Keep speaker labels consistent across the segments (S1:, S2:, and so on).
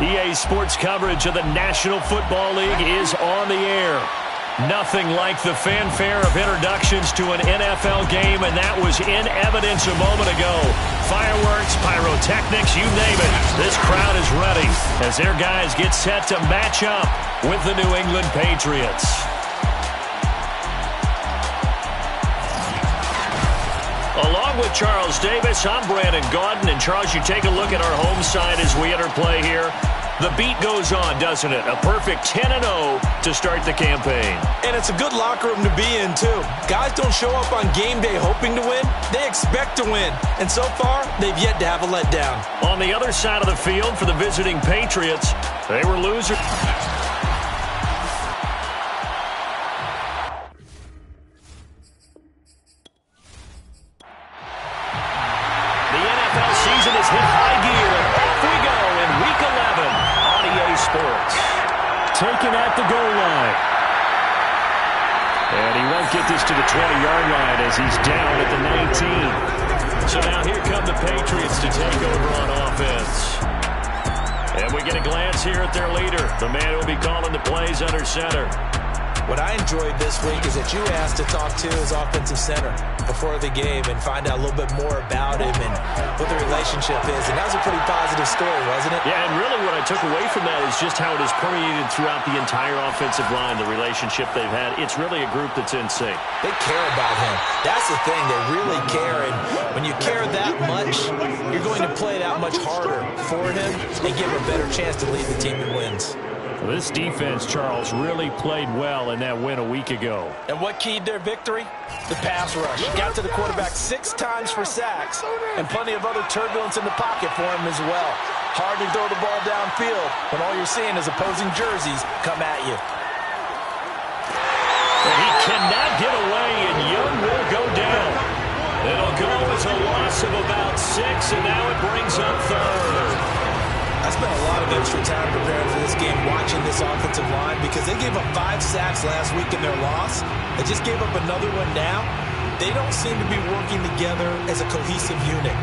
S1: EA Sports coverage of the National Football League is on the air. Nothing like the fanfare of introductions to an NFL game, and that was in evidence a moment ago. Fireworks, pyrotechnics, you name it. This crowd is ready as their guys get set to match up with the New England Patriots. Along with Charles Davis, I'm Brandon Gaudin. And Charles, you take a look at our home side as we enter play here. The beat goes on, doesn't it? A perfect 10-0 to start the campaign.
S2: And it's a good locker room to be in, too. Guys don't show up on game day hoping to win. They expect to win. And so far, they've yet to have a letdown.
S1: On the other side of the field for the visiting Patriots, they were losers. Season is hit high gear, and off we go in Week 11 on EA Sports. Taken at the goal line. And he won't get this to the 20-yard line as he's down at the 19. So now here come the Patriots to take over on offense. And we get a glance here at their leader, the man who will be calling the plays under center.
S2: What I enjoyed this week is that you asked to talk to his offensive center before the game and find out a little bit more about him and what the relationship is. And that was a pretty positive story, wasn't it?
S1: Yeah, and really what I took away from that is just how it has permeated throughout the entire offensive line, the relationship they've had. It's really a group that's in sync.
S2: They care about him. That's the thing. They really care. And when you care that much, you're going to play that much harder for him and give him a better chance to lead the team in wins.
S1: This defense, Charles, really played well in that win a week ago.
S2: And what keyed their victory? The pass rush. Got to the quarterback 6 times for sacks, and plenty of other turbulence in the pocket for him as well. Hard to throw the ball downfield when all you're seeing is opposing jerseys come at you.
S1: And he cannot get away, and Young will go down. It'll go as a loss of about 6, and now it brings up third.
S2: I spent a lot of extra time preparing for this game watching this offensive line because they gave up 5 sacks last week in their loss. They just gave up another one now. They don't seem to be working together as a cohesive unit.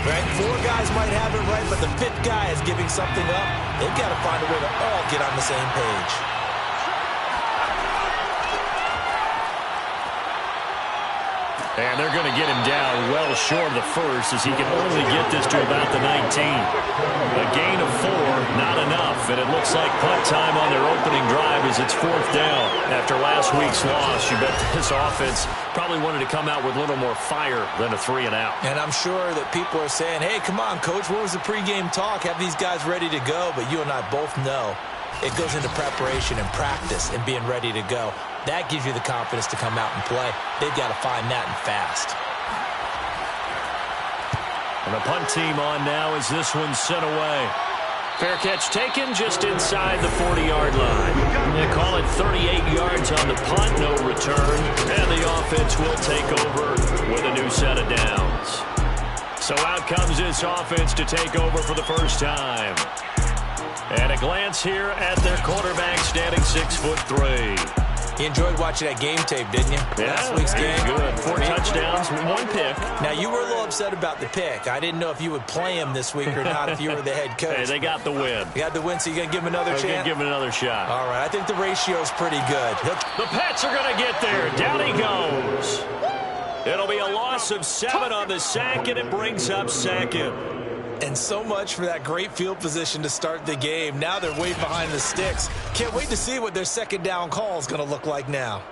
S2: Right? 4 guys might have it right, but the 5th guy is giving something up. They've got to find a way to all get on the same page.
S1: And they're going to get him down well short of the first as he can only get this to about the 19. A gain of 4, not enough. And it looks like punt time on their opening drive as it's 4th down. After last week's loss, you bet this offense probably wanted to come out with a little more fire than a 3-and-out.
S2: And I'm sure that people are saying, hey, come on, Coach, what was the pregame talk? Have these guys ready to go? But you and I both know it goes into preparation and practice and being ready to go. That gives you the confidence to come out and play. They've got to find that and fast.
S1: And the punt team on now as this one's sent away. Fair catch taken just inside the 40-yard line. They call it 38 yards on the punt, no return. And the offense will take over with a new set of downs. So out comes this offense to take over for the first time. And a glance here at their quarterback standing 6'3".
S2: You enjoyed watching that game tape, didn't you?
S1: Yeah,
S2: last week's game.
S1: Good. 4 touchdowns, 1 pick.
S2: Now, you were a little upset about the pick. I didn't know if you would play him this week or not if you were the head coach.
S1: Hey, they got the win.
S2: You got the win, so you're going to give him another chance?
S1: Going to give him another shot.
S2: All right, I think the ratio's pretty good.
S1: The Pats are going to get there. Down he goes. It'll be a loss of 7 on the sack, and it brings up 2nd.
S2: And so much for that great field position to start the game. Now they're way behind the sticks. Can't wait to see what their 2nd down call is going to look like now.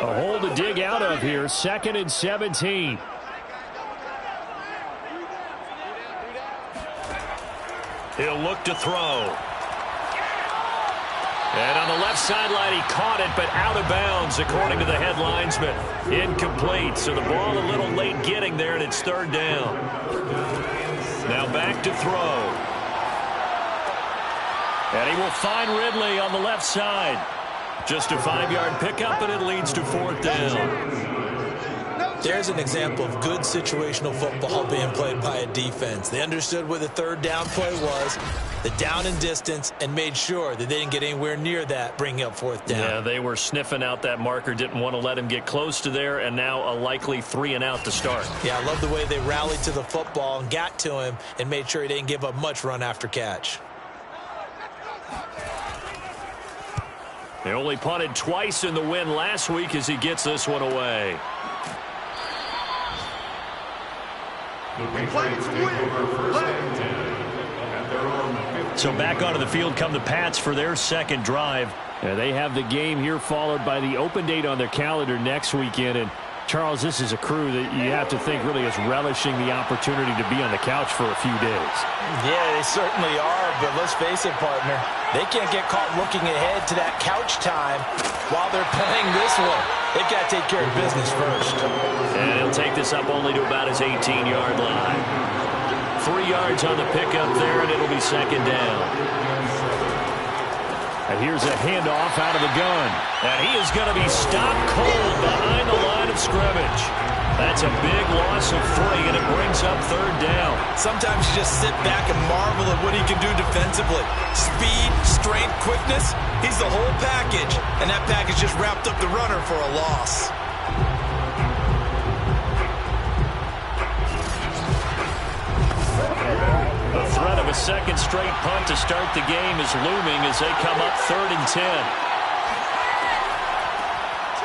S1: A hole to dig out of here. 2nd and 17. He'll look to throw. And on the left sideline, he caught it, but out of bounds, according to the head linesman. Incomplete, so the ball a little late getting there, and it's 3rd down. Now back to throw. And he will find Ridley on the left side. Just a 5-yard pickup, and it leads to 4th down.
S2: There's an example of good situational football being played by a defense. They understood where the 3rd down play was. the down and distance and made sure that they didn't get anywhere near that, bringing up fourth down.
S1: Yeah, they were sniffing out that marker, didn't want to let him get close to there, and now a likely 3 and out to start.
S2: Yeah, I love the way they rallied to the football and got to him and made sure he didn't give up much run after catch.
S1: They only punted twice in the win last week as he gets this one away. So back onto the field come the Pats for their second drive. They have the game here followed by the open date on their calendar next weekend. And Charles, this is a crew that you have to think really is relishing the opportunity to be on the couch for a few days.
S2: Yeah, they certainly are, but let's face it, partner. They can't get caught looking ahead to that couch time while they're playing this one. They've got to take care of business first.
S1: And he'll take this up only to about his 18-yard line. 3 yards on the pickup there, and it'll be second down. And here's a handoff out of the gun. And he is going to be stopped cold behind the line of scrimmage. That's a big loss of 3, and it brings up third down.
S2: Sometimes you just sit back and marvel at what he can do defensively. Speed, strength, quickness, he's the whole package. And that package just wrapped up the runner for a loss.
S1: The threat of a second straight punt to start the game is looming as they come up 3rd and 10.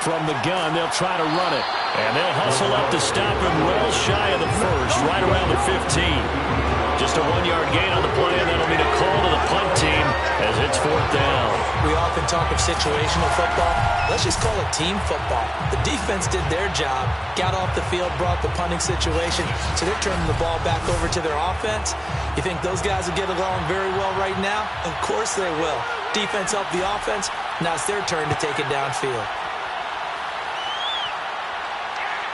S1: From the gun, they'll try to run it. And they'll hustle up to stop him well shy of the first, right around the 15. Just a 1-yard gain on the play, and that'll be the call to the punt team as it's 4th down.
S2: We often talk of situational football. Let's just call it team football. The defense did their job, got off the field, brought the punting situation, so they're turning the ball back over to their offense. You think those guys will get along very well right now? Of course they will. Defense helped the offense. Now it's their turn to take it downfield.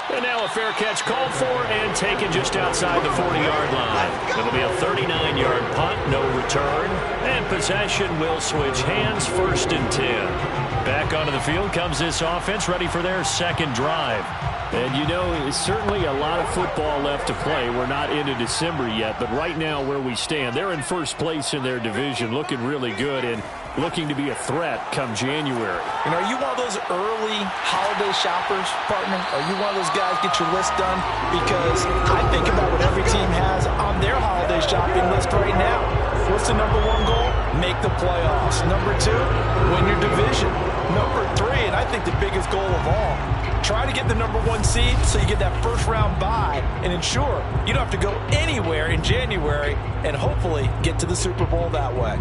S1: And now a fair catch called for and taken just outside the 40-yard line. It'll be a 39-yard punt, no return. And possession will switch hands, 1st and 10. Back onto the field comes this offense, ready for their second drive. And you know, it's certainly a lot of football left to play. We're not into December yet, but right now where we stand, they're in first place in their division, looking really good and looking to be a threat come January.
S2: And are you one of those early holiday shoppers, partner? Are you one of those guys get your list done? Because I think about what every team has on their holiday shopping list right now. What's the number 1 goal? Make the playoffs. Number 2, win your division. Number 3, and I think the biggest goal of all, try to get the number 1 seed so you get that first-round bye and ensure you don't have to go anywhere in January and hopefully get to the Super Bowl that way.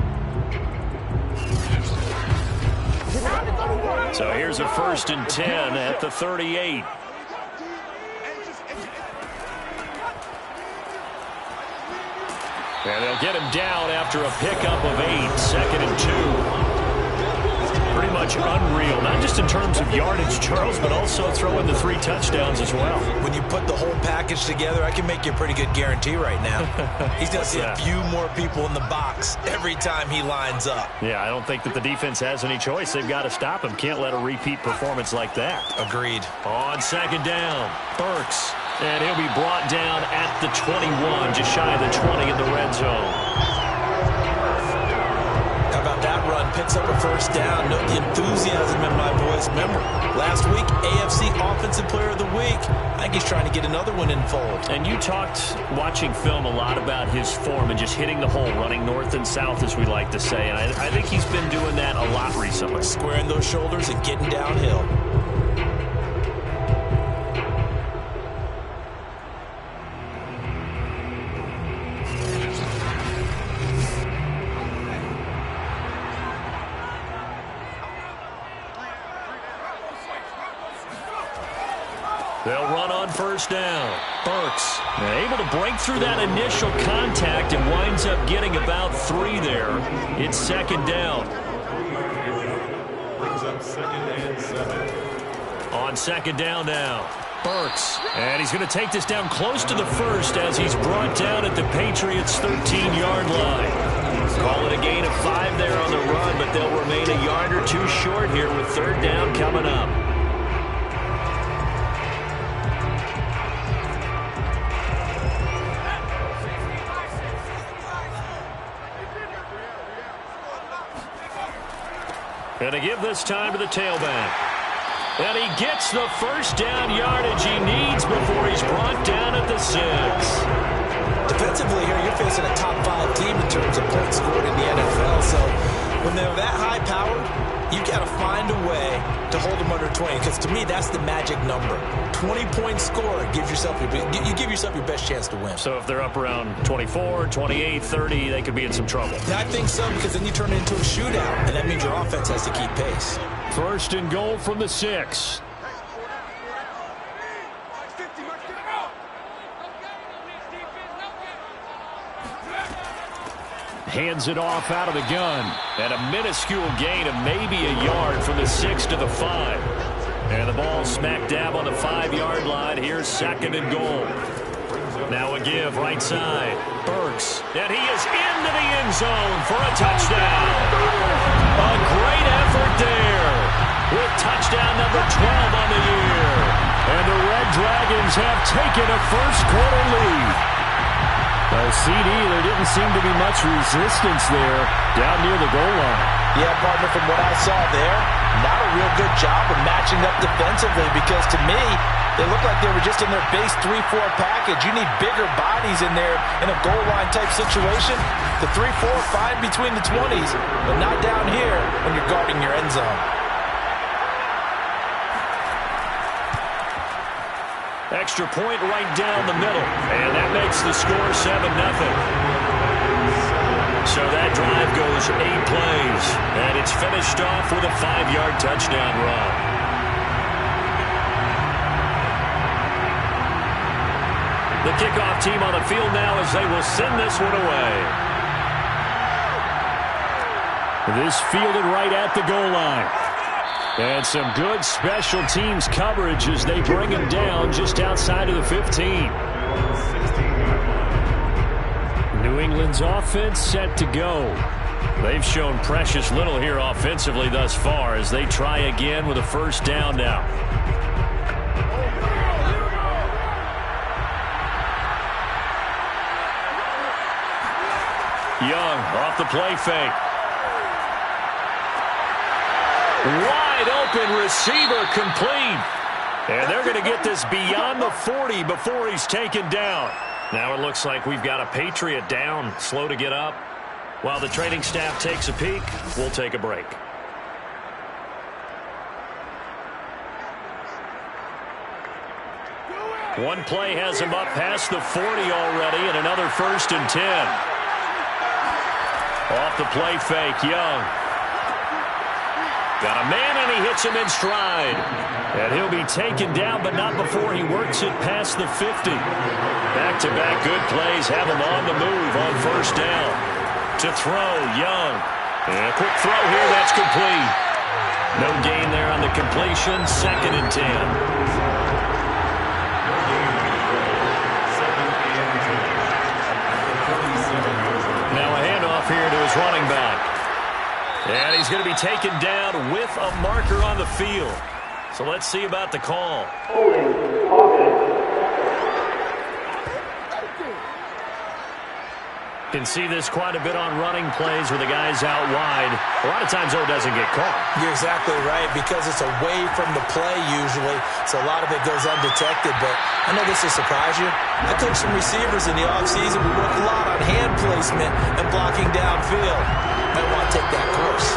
S1: So here's a 1st and 10 at the 38. And they'll get him down after a pickup of 8, 2nd and 2. Pretty much unreal, not just in terms of yardage, Charles, but also throwing the 3 touchdowns as well.
S2: When you put the whole package together, I can make you a pretty good guarantee right now. He's going to see a few more people in the box every time he lines up.
S1: Yeah, I don't think that the defense has any choice. They've got to stop him. Can't let a repeat performance like that.
S2: Agreed.
S1: On 2nd down, Burks. And he'll be brought down at the 21, just shy of the 20 in the red zone.
S2: How about that run? Picks up a 1st down. Note the enthusiasm in my voice. Remember, last week, AFC Offensive Player of the Week. I think he's trying to get another one in fold.
S1: And you talked, watching film, a lot about his form and just hitting the hole, running north and south, as we like to say. And I think he's been doing that a lot recently.
S2: Squaring those shoulders and getting downhill.
S1: They'll run on 1st down. Burks able to break through that initial contact and winds up getting about 3 there. It's 2nd down.
S3: Brings up 2nd and 7.
S1: On 2nd down now. Burks. And he's going to take this down close to the 1st as he's brought down at the Patriots' 13-yard line. Call it a gain of 5 there on the run, but they'll remain a yard or 2 short here with 3rd down coming up. And to give this time to the tailback. And he gets the first down yardage he needs before he's brought down at the 6.
S2: Defensively here, you're facing a top 5 team in terms of points scored in the NFL. So when they're that high powered, you got to find a way to hold them under 20. Because to me, that's the magic number. 20-point score gives yourself you give yourself your best chance to win.
S1: So if they're up around 24, 28, 30, they could be in some trouble.
S2: Yeah, I think so, because then you turn it into a shootout, and that means your offense has to keep pace.
S1: First and goal from the 6. Hands it off out of the gun. And a minuscule gain of maybe a yard from the 6 to the 5. And the ball smack dab on the 5-yard line. Here's second and goal. Now a give right side. Burks. And he is into the end zone for a touchdown. A great effort there with touchdown number 12 on the year. And the Red Dragons have taken a first-quarter lead. Well, CD, there didn't seem to be much resistance there down near the goal line.
S2: Yeah, partner, from what I saw there, not a real good job of matching up defensively, because to me, they looked like they were just in their base 3-4 package. You need bigger bodies in there in a goal line type situation. The 3-4 fine between the 20s, but not down here when you're guarding your end zone.
S1: Extra point right down the middle, and that makes the score 7-0. So that drive goes 8 plays, and it's finished off with a 5-yard touchdown run. The kickoff team on the field now as they will send this one away. This fielded right at the goal line. And some good special teams coverage as they bring him down just outside of the 15. New England's offense set to go. They've shown precious little here offensively thus far as they try again with a first down now. Young off the play fake. Wide open receiver complete. And they're going to get this beyond the 40 before he's taken down. Now it looks like we've got a Patriot down, slow to get up. While the training staff takes a peek, we'll take a break. One play has him up past the 40 already, and another first and 10. Off the play fake, Young. Got a man, and he hits him in stride. And he'll be taken down, but not before he works it past the 50. Back-to-back good plays have him on the move on first down. To throw, Young. And a quick throw here, that's complete. No gain there on the completion, second and 10. Now a handoff here to his running back. And he's going to be taken down with a marker on the field. So let's see about the call. You can see this quite a bit on running plays where the guy's out wide. A lot of times, though, it doesn't get caught.
S2: You're exactly right, because it's away from the play usually, so a lot of it goes undetected. But I know this will surprise you. I coached some receivers in the offseason. We work a lot on hand placement and blocking downfield. Might want to take that course.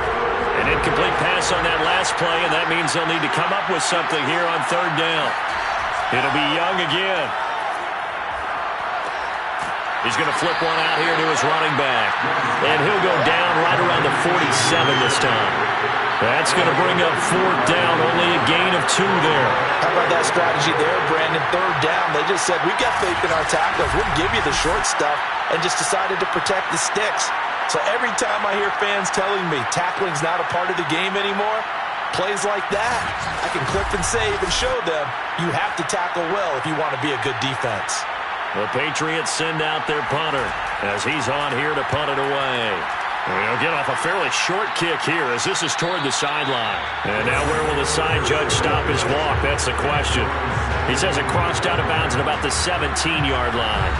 S1: An incomplete pass on that last play, and that means they'll need to come up with something here on third down. It'll be Young again. He's going to flip one out here to his running back. And he'll go down right around the 47 this time. That's going to bring up fourth down, only a gain of 2 there.
S2: How about that strategy there, Brandon? Third down, they just said, we've got faith in our tacklers. We'll give you the short stuff, and just decided to protect the sticks. So every time I hear fans telling me tackling's not a part of the game anymore, plays like that, I can clip and save and show them you have to tackle well if you want to be a good defense.
S1: The Patriots send out their punter as he's on here to punt it away. He'll get off a fairly short kick here as this is toward the sideline. And now where will the side judge stop his walk? That's the question. He says it crossed out of bounds at about the 17-yard line.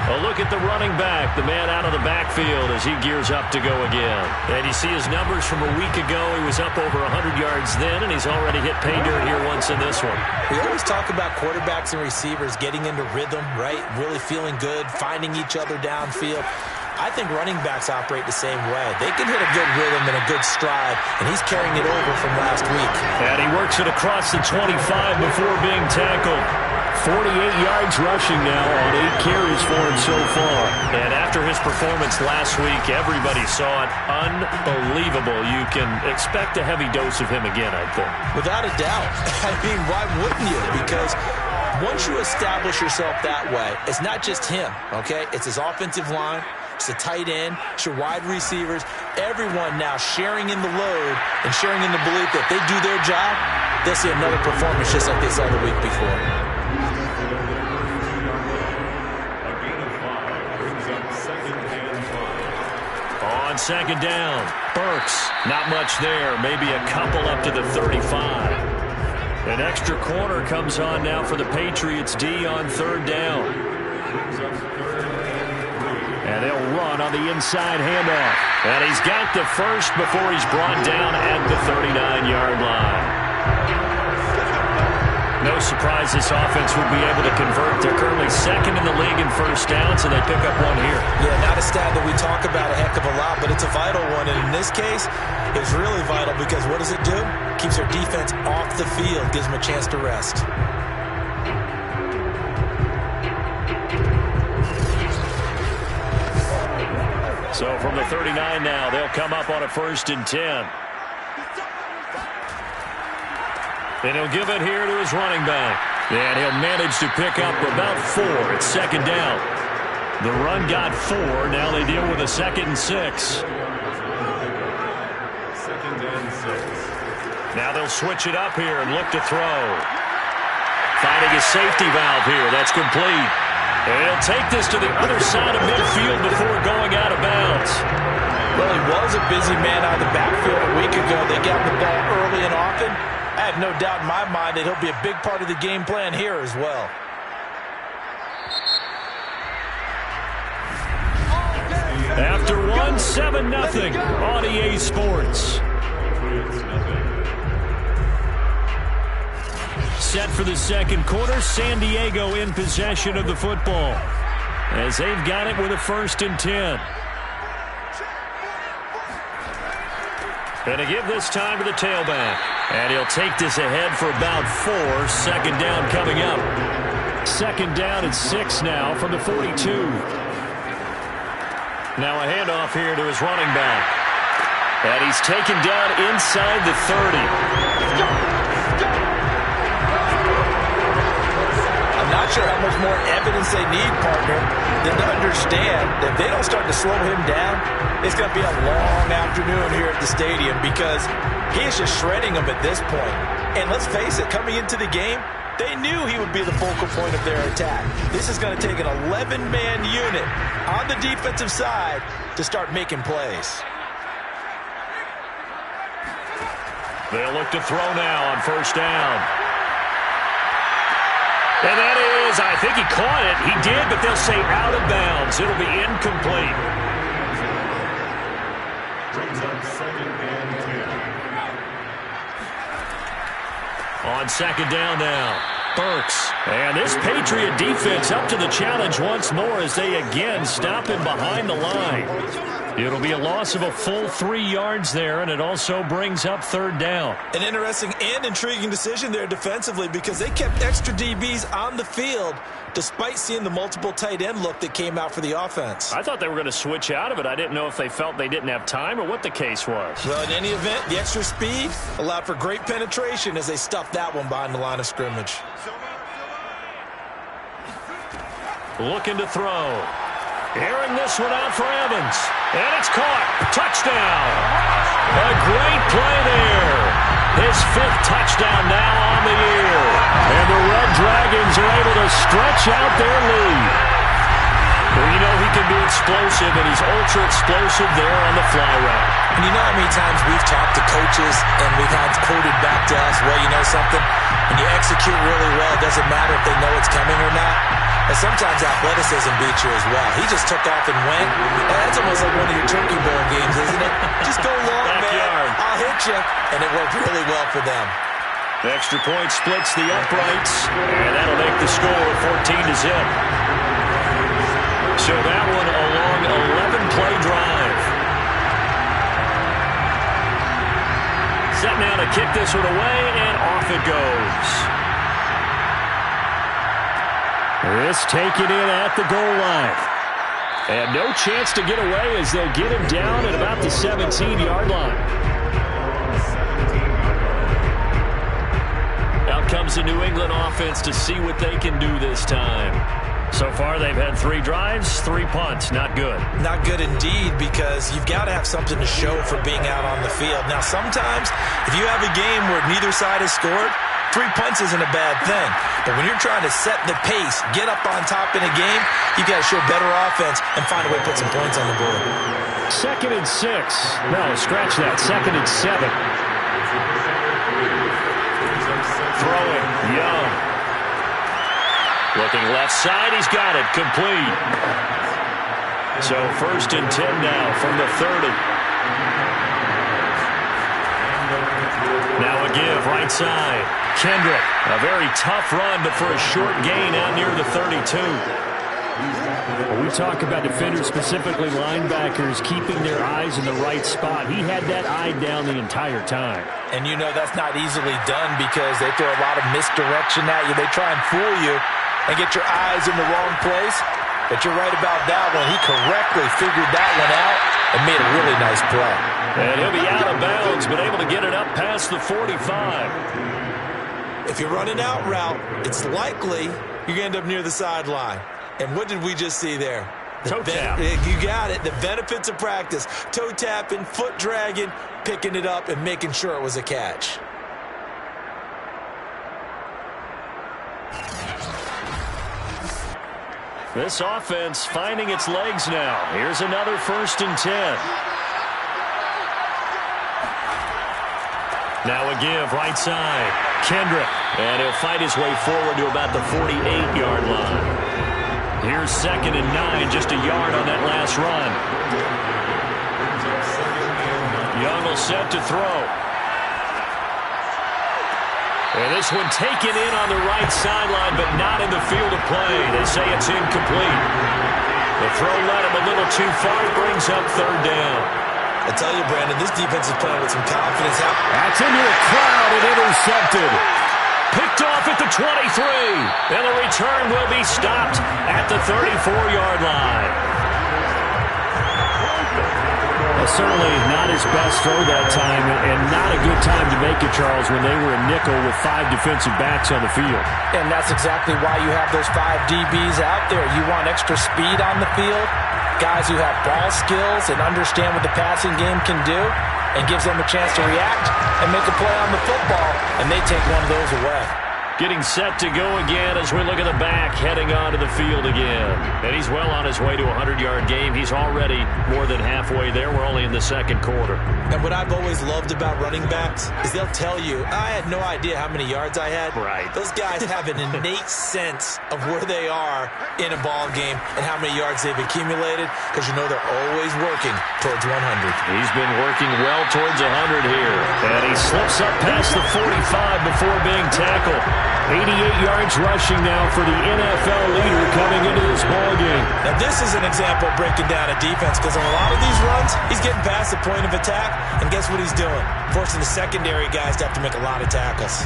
S1: A look at the running back, the man out of the backfield as he gears up to go again. And you see his numbers from a week ago. He was up over 100 yards then, and he's already hit pay dirt here once in this one.
S2: We always talk about quarterbacks and receivers getting into rhythm, right? Really feeling good, finding each other downfield. I think running backs operate the same way. They can hit a good rhythm and a good stride, and he's carrying it over from last week.
S1: And he works it across the 25 before being tackled. 48 yards rushing now on 8 carries for him so far. And after his performance last week, everybody saw it. Unbelievable. You can expect a heavy dose of him again, I think.
S2: Without a doubt. I mean, why wouldn't you? Because once you establish yourself that way, it's not just him, okay? It's his offensive line. It's the tight end. It's your wide receivers. Everyone now sharing in the load and sharing in the belief that they do their job, they'll see another performance just like they saw the week before.
S1: On second down, Burks, not much there, maybe a couple up to the 35. An extra corner comes on now for the Patriots D on third down. And they'll run on the inside handoff. And he's got the first before he's brought down at the 39-yard line. No surprise this offense will be able to convert. They're currently second in the league in first down, so they pick up one here.
S2: Yeah, not a stat that we talk about a heck of a lot, but it's a vital one. And in this case, it's really vital because what does it do? Keeps their defense off the field, gives them a chance to rest.
S1: So from the 39 now, they'll come up on a 1st and 10. And he'll give it here to his running back. And he'll manage to pick up about 4 at second down. The run got 4. Now they deal with a 2nd and 6.
S3: 2nd and 6.
S1: Now they'll switch it up here and look to throw. Finding a safety valve here. That's complete. And he'll take this to the other side of midfield before going out of bounds.
S2: Well, he was a busy man out of the backfield a week ago. They got the ball early and often. I have no doubt in my mind that he'll be a big part of the game plan here as well.
S1: After 1, 7-0 on EA Sports. Set for the second quarter, San Diego in possession of the football as they've got it with a 1st and 10. And to give this time to the tailback. And he'll take this ahead for about 4. 2nd down coming up. 2nd down and 6 now from the 42. Now a handoff here to his running back. And he's taken down inside the 30.
S2: I'm not sure how much more evidence they need, partner, than to understand that if they don't start to slow him down, it's going to be a long afternoon here at the stadium because he is just shredding them at this point. And let's face it, coming into the game, they knew he would be the focal point of their attack. This is going to take an 11-man unit on the defensive side to start making plays.
S1: They'll look to throw now on 1st down. And that is, I think he caught it. He did, but they'll say out of bounds. It'll be incomplete.
S3: Brings up 2nd and 10.
S1: On 2nd down now, Burks. And this Patriot defense up to the challenge once more as they again stop him behind the line. It'll be a loss of a full 3 yards there, and it also brings up 3rd down.
S2: An interesting and intriguing decision there defensively because they kept extra DBs on the field despite seeing the multiple tight end look that came out for the offense.
S1: I thought they were going to switch out of it. I didn't know if they felt they didn't have time or what the case was.
S2: Well, in any event, the extra speed allowed for great penetration as they stuffed that one behind the line of scrimmage.
S1: Looking to throw. Airing this one out for Evans. And it's caught. Touchdown. A great play there. His 5th touchdown now on the year. And the Red Dragons are able to stretch out their lead. Well, you know he can be explosive, and he's ultra explosive there on the fly route.
S2: And you know how many times we've talked to coaches and we've had quoted back to us, well, you know something? when you execute really well, it doesn't matter if they know it's coming or not. And sometimes athleticism beats you as well. He just took off and went. That's almost like one of your Turkey Bowl games, isn't it? Just go long, man. I'll hit you. And it worked really well for them.
S1: The extra point splits the uprights, and that'll make the score 14-0. So that one a long 11-play drive. Set now to kick this one away, and off it goes. This taken in at the goal line. And no chance to get away as they'll get him down at about the 17-yard line. Out comes the New England offense to see what they can do this time. So far, they've had 3 drives, 3 punts. Not good.
S2: Not good indeed, because you've got to have something to show for being out on the field. Now, sometimes, if you have a game where neither side has scored, 3 punts isn't a bad thing. But when you're trying to set the pace, get up on top in a game, you've got to show better offense and find a way to put some points on the board.
S1: 2nd and 6. No, scratch that. 2nd and 7. Throwing. Young. Looking left side. He's got it. Complete. So 1st and 10 now from the 30. Now a give right side. Kendrick. A very tough run, but for a short gain out near the 32.
S4: When we talk about defenders, specifically linebackers, keeping their eyes in the right spot. He had that eye down the entire time.
S2: And you know that's not easily done because they throw a lot of misdirection at you. They try and fool you and get your eyes in the wrong place. But you're right about that one. He correctly figured that one out and made a really nice play.
S1: And he'll be out of bounds, but able to get it up past the 45.
S2: If you're running out route, it's likely you're going to end up near the sideline. And what did we just see there?
S1: Toe tap.
S2: You got it. The benefits of practice. Toe tapping, foot dragging, picking it up, and making sure it was a catch.
S1: This offense finding its legs now. Here's another 1st and 10. Now a give right side. Kendrick. And he'll fight his way forward to about the 48-yard line. Here's 2nd and 9, just a yard on that last run. Young will set to throw. And this one taken in on the right sideline, but not in the field of play. They say it's incomplete. The throw led him a little too far. It brings up 3rd down.
S2: I tell you, Brandon, this defense is playing with some confidence.
S1: That's into a crowd and intercepted. Picked off at the 23. And the return will be stopped at the 34-yard line.
S4: Well, certainly not his best throw that time, and not a good time to make it, Charles, when they were a nickel with 5 defensive backs on the field.
S2: And that's exactly why you have those 5 DBs out there. You want extra speed on the field, guys who have ball skills and understand what the passing game can do, and gives them a chance to react and make a play on the football, and they take one of those away.
S1: Getting set to go again as we look at the back, heading onto the field again. And he's well on his way to a 100-yard game. He's already more than halfway there. We're only in the 2nd quarter.
S2: And what I've always loved about running backs is they'll tell you, I had no idea how many yards I had.
S1: Right.
S2: Those guys have an innate sense of where they are in a ball game and how many yards they've accumulated, because you know they're always working towards 100.
S1: He's been working well towards 100 here. And he slips up past the 45 before being tackled. 88 yards rushing now for the NFL leader coming into this ballgame.
S2: Now this is an example of breaking down a defense, because on a lot of these runs, he's getting past the point of attack, and guess what he's doing? Forcing the secondary guys to have to make a lot of tackles.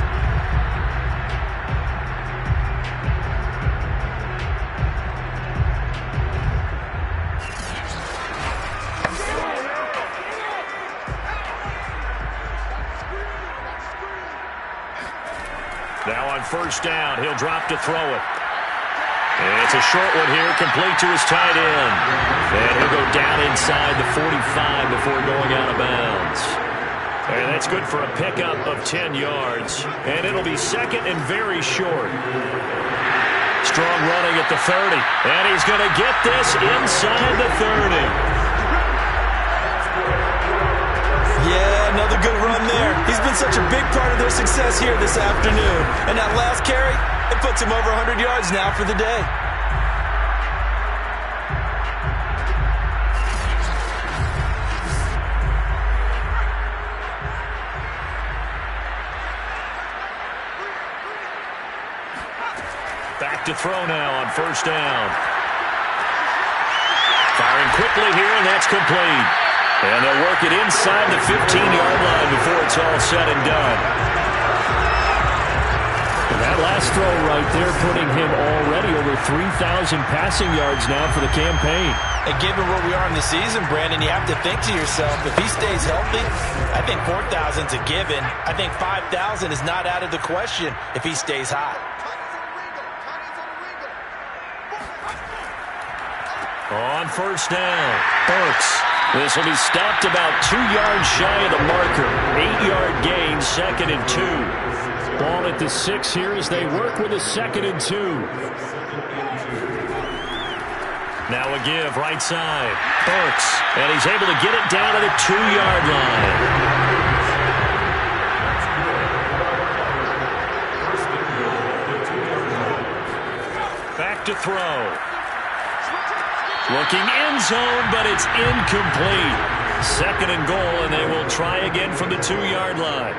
S1: Now on 1st down, he'll drop to throw it. And it's a short one here, complete to his tight end. And he'll go down inside the 45 before going out of bounds. And that's good for a pickup of 10 yards. And it'll be 2nd and very short. Strong running at the 30. And he's going to get this inside the 30.
S2: Yeah, another good run there. He's been such a big part of their success here this afternoon. And that last carry, it puts him over 100 yards now for the day.
S1: Back to throw now on first down. Firing quickly here, and that's complete. And they'll work it inside the 15-yard line before it's all said and done.
S4: And that last throw right there putting him already over 3,000 passing yards now for the campaign.
S2: And given where we are in the season, Brandon, you have to think to yourself, if he stays healthy, I think 4,000 is a given. I think 5,000 is not out of the question if he stays hot.
S1: On first down, Burks. This will be stopped about 2 yards shy of the marker. 8-yard gain, 2nd and 2.
S4: Ball at the 6 here as they work with a 2nd and 2.
S1: Now a give, right side. Burks, and he's able to get it down to the 2-yard line. Back to throw. Looking end zone, but it's incomplete. 2nd and goal, and they will try again from the 2-yard line.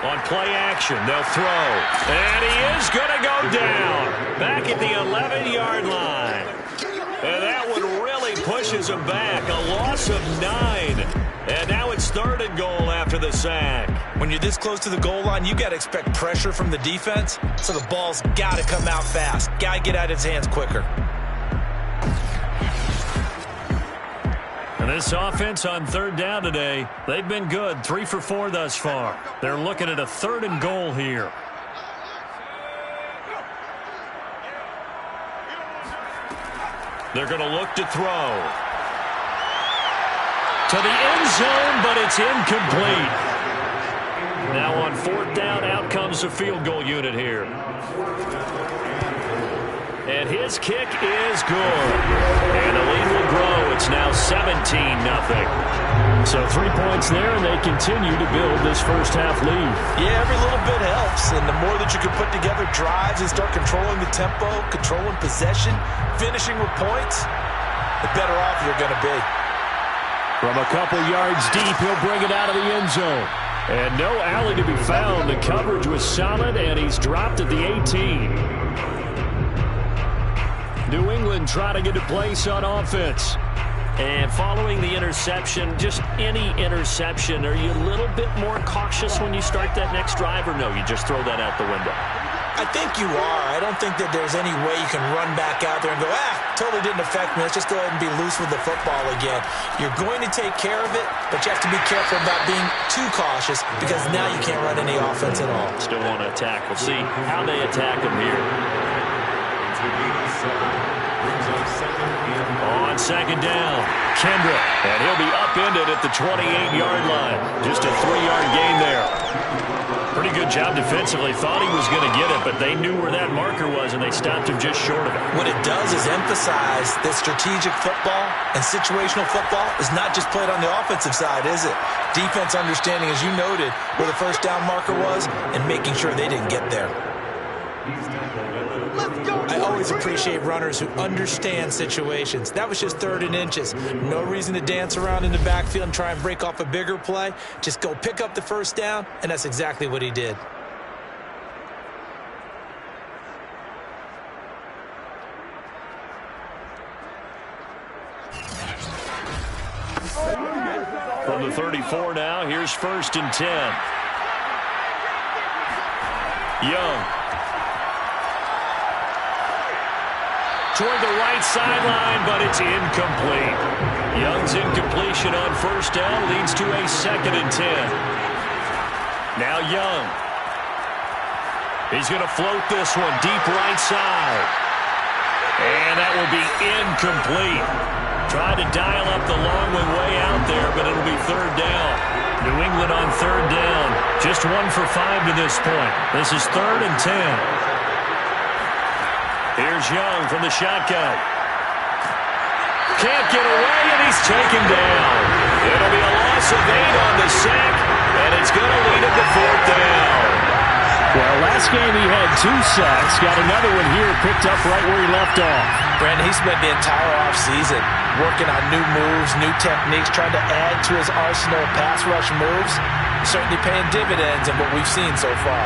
S1: On play action, they'll throw. And he is going to go down. Back at the 11-yard line. And that one really pushes him back. A loss of 9. And now it's 3rd and goal after the sack.
S2: When you're this close to the goal line, you got to expect pressure from the defense. So the ball's got to come out fast. Got to get out of his hands quicker.
S1: And this offense on 3rd down today, they've been good. 3 for 4 thus far. They're looking at a 3rd and goal here. They're going to look to throw. To the end zone, but it's incomplete. Now on 4th down, out comes the field goal unit here. And his kick is good. And the lead will grow. It's now 17-0.
S4: So 3 points there, and they continue to build this first half lead.
S2: Yeah, every little bit helps. And the more that you can put together drives and start controlling the tempo, controlling possession, finishing with points, the better off you're going to be.
S4: From a couple yards deep, he'll bring it out of the end zone. And no alley to be found. The coverage was solid, and he's dropped at the 18. New England trying to get a place on offense.
S1: And following the interception, just any interception, are you a little bit more cautious when you start that next drive, or no, you just throw that out the window?
S2: I think you are. I don't think that there's any way you can run back out there and go, totally didn't affect me. Let's just go ahead and be loose with the football again. You're going to take care of it, but you have to be careful about being too cautious because now you can't run any offense at all.
S1: Still want to attack. We'll see how they attack him here. On 2nd down, Kendrick, and he'll be upended at the 28-yard line. Just a 3-yard gain there. Pretty good job defensively. Thought he was going to get it, but they knew where that marker was, and they stopped him just short of it.
S2: What it does is emphasize that strategic football and situational football is not just played on the offensive side, is it? Defense understanding, as you noted, where the first down marker was and making sure they didn't get there. I always appreciate runners who understand situations. That was just 3rd and inches. No reason to dance around in the backfield and try and break off a bigger play. Just go pick up the first down, and that's exactly what he did.
S1: From the 34 now, here's 1st and 10. Young. Toward the right sideline, but it's incomplete. Young's incompletion on 1st down leads to a 2nd and 10. Now Young. He's going to float this one deep right side. And that will be incomplete. Tried to dial up the long one way out there, but it'll be 3rd down. New England on 3rd down. Just 1 for 5 to this point. This is 3rd and 10. Here's Young from the shotgun. Can't get away, and he's taken down. It'll be a loss of 8 on the sack, and it's going to lead him to 4th down.
S4: Well, last game he had 2 sacks. Got another one here picked up right where he left off.
S2: Brandon, he spent the entire offseason working on new moves, new techniques, trying to add to his arsenal of pass rush moves. Certainly paying dividends in what we've seen so far.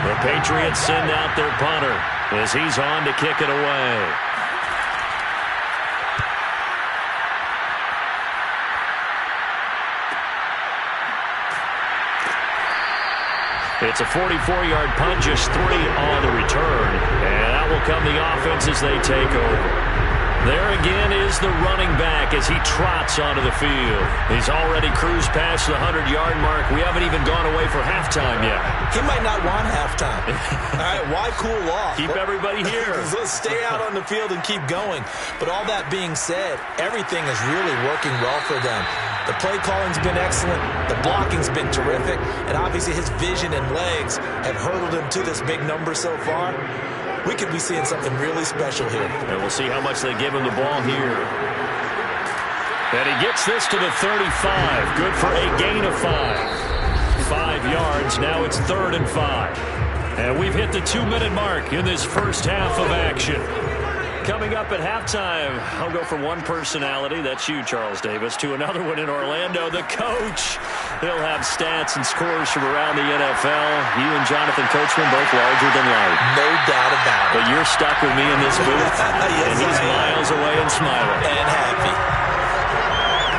S1: The Patriots send out their punter as he's on to kick it away. It's a 44-yard punt, just 3 on the return. And that will come the offense as they take over. There again is the running back as he trots onto the field. He's already cruised past the 100-yard mark. We haven't even gone away for halftime yet.
S2: He might not want halftime. All right, why cool off?
S1: Keep everybody here.
S2: Let's stay out on the field and keep going. But all that being said, everything is really working well for them. The play calling's been excellent. The blocking's been terrific. And obviously his vision and legs have hurdled him to this big number so far. We could be seeing something really special here.
S1: And we'll see how much they give him the ball here. And he gets this to the 35. Good for a gain of 5. 5 yards. Now it's 3rd and 5. And we've hit the 2-minute mark in this first half of action. Coming up at halftime, I'll go from one personality, that's you, Charles Davis, to another one in Orlando, the coach. He'll have stats and scores from around the NFL. You and Jonathan Coachman both larger than life.
S2: No doubt about it.
S1: But you're stuck with me in this booth,
S2: Yes,
S1: and he's miles away and smiling.
S2: And happy.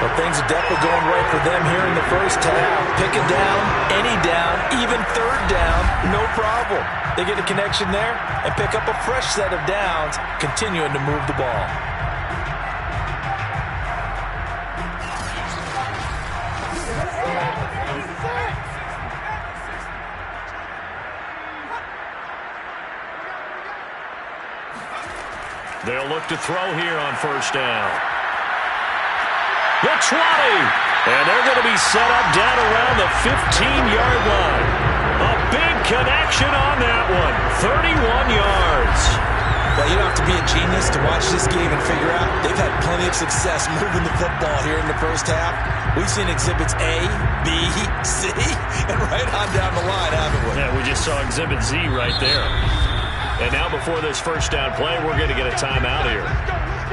S2: Well, things are definitely going right for them here in the first half. Pick it down, any down, even 3rd down, no problem. They get a connection there and pick up a fresh set of downs, continuing to move the ball.
S1: They'll look to throw here on 1st down. The 20, and they're going to be set up down around the 15-yard line. A big connection on that one, 31 yards.
S2: Well, you don't have to be a genius to watch this game and figure out they've had plenty of success moving the football here in the first half. We've seen exhibits A, B, C, and right on down the line, haven't we?
S1: Yeah, we just saw exhibit Z right there. And now before this first down play, we're going to get a timeout here,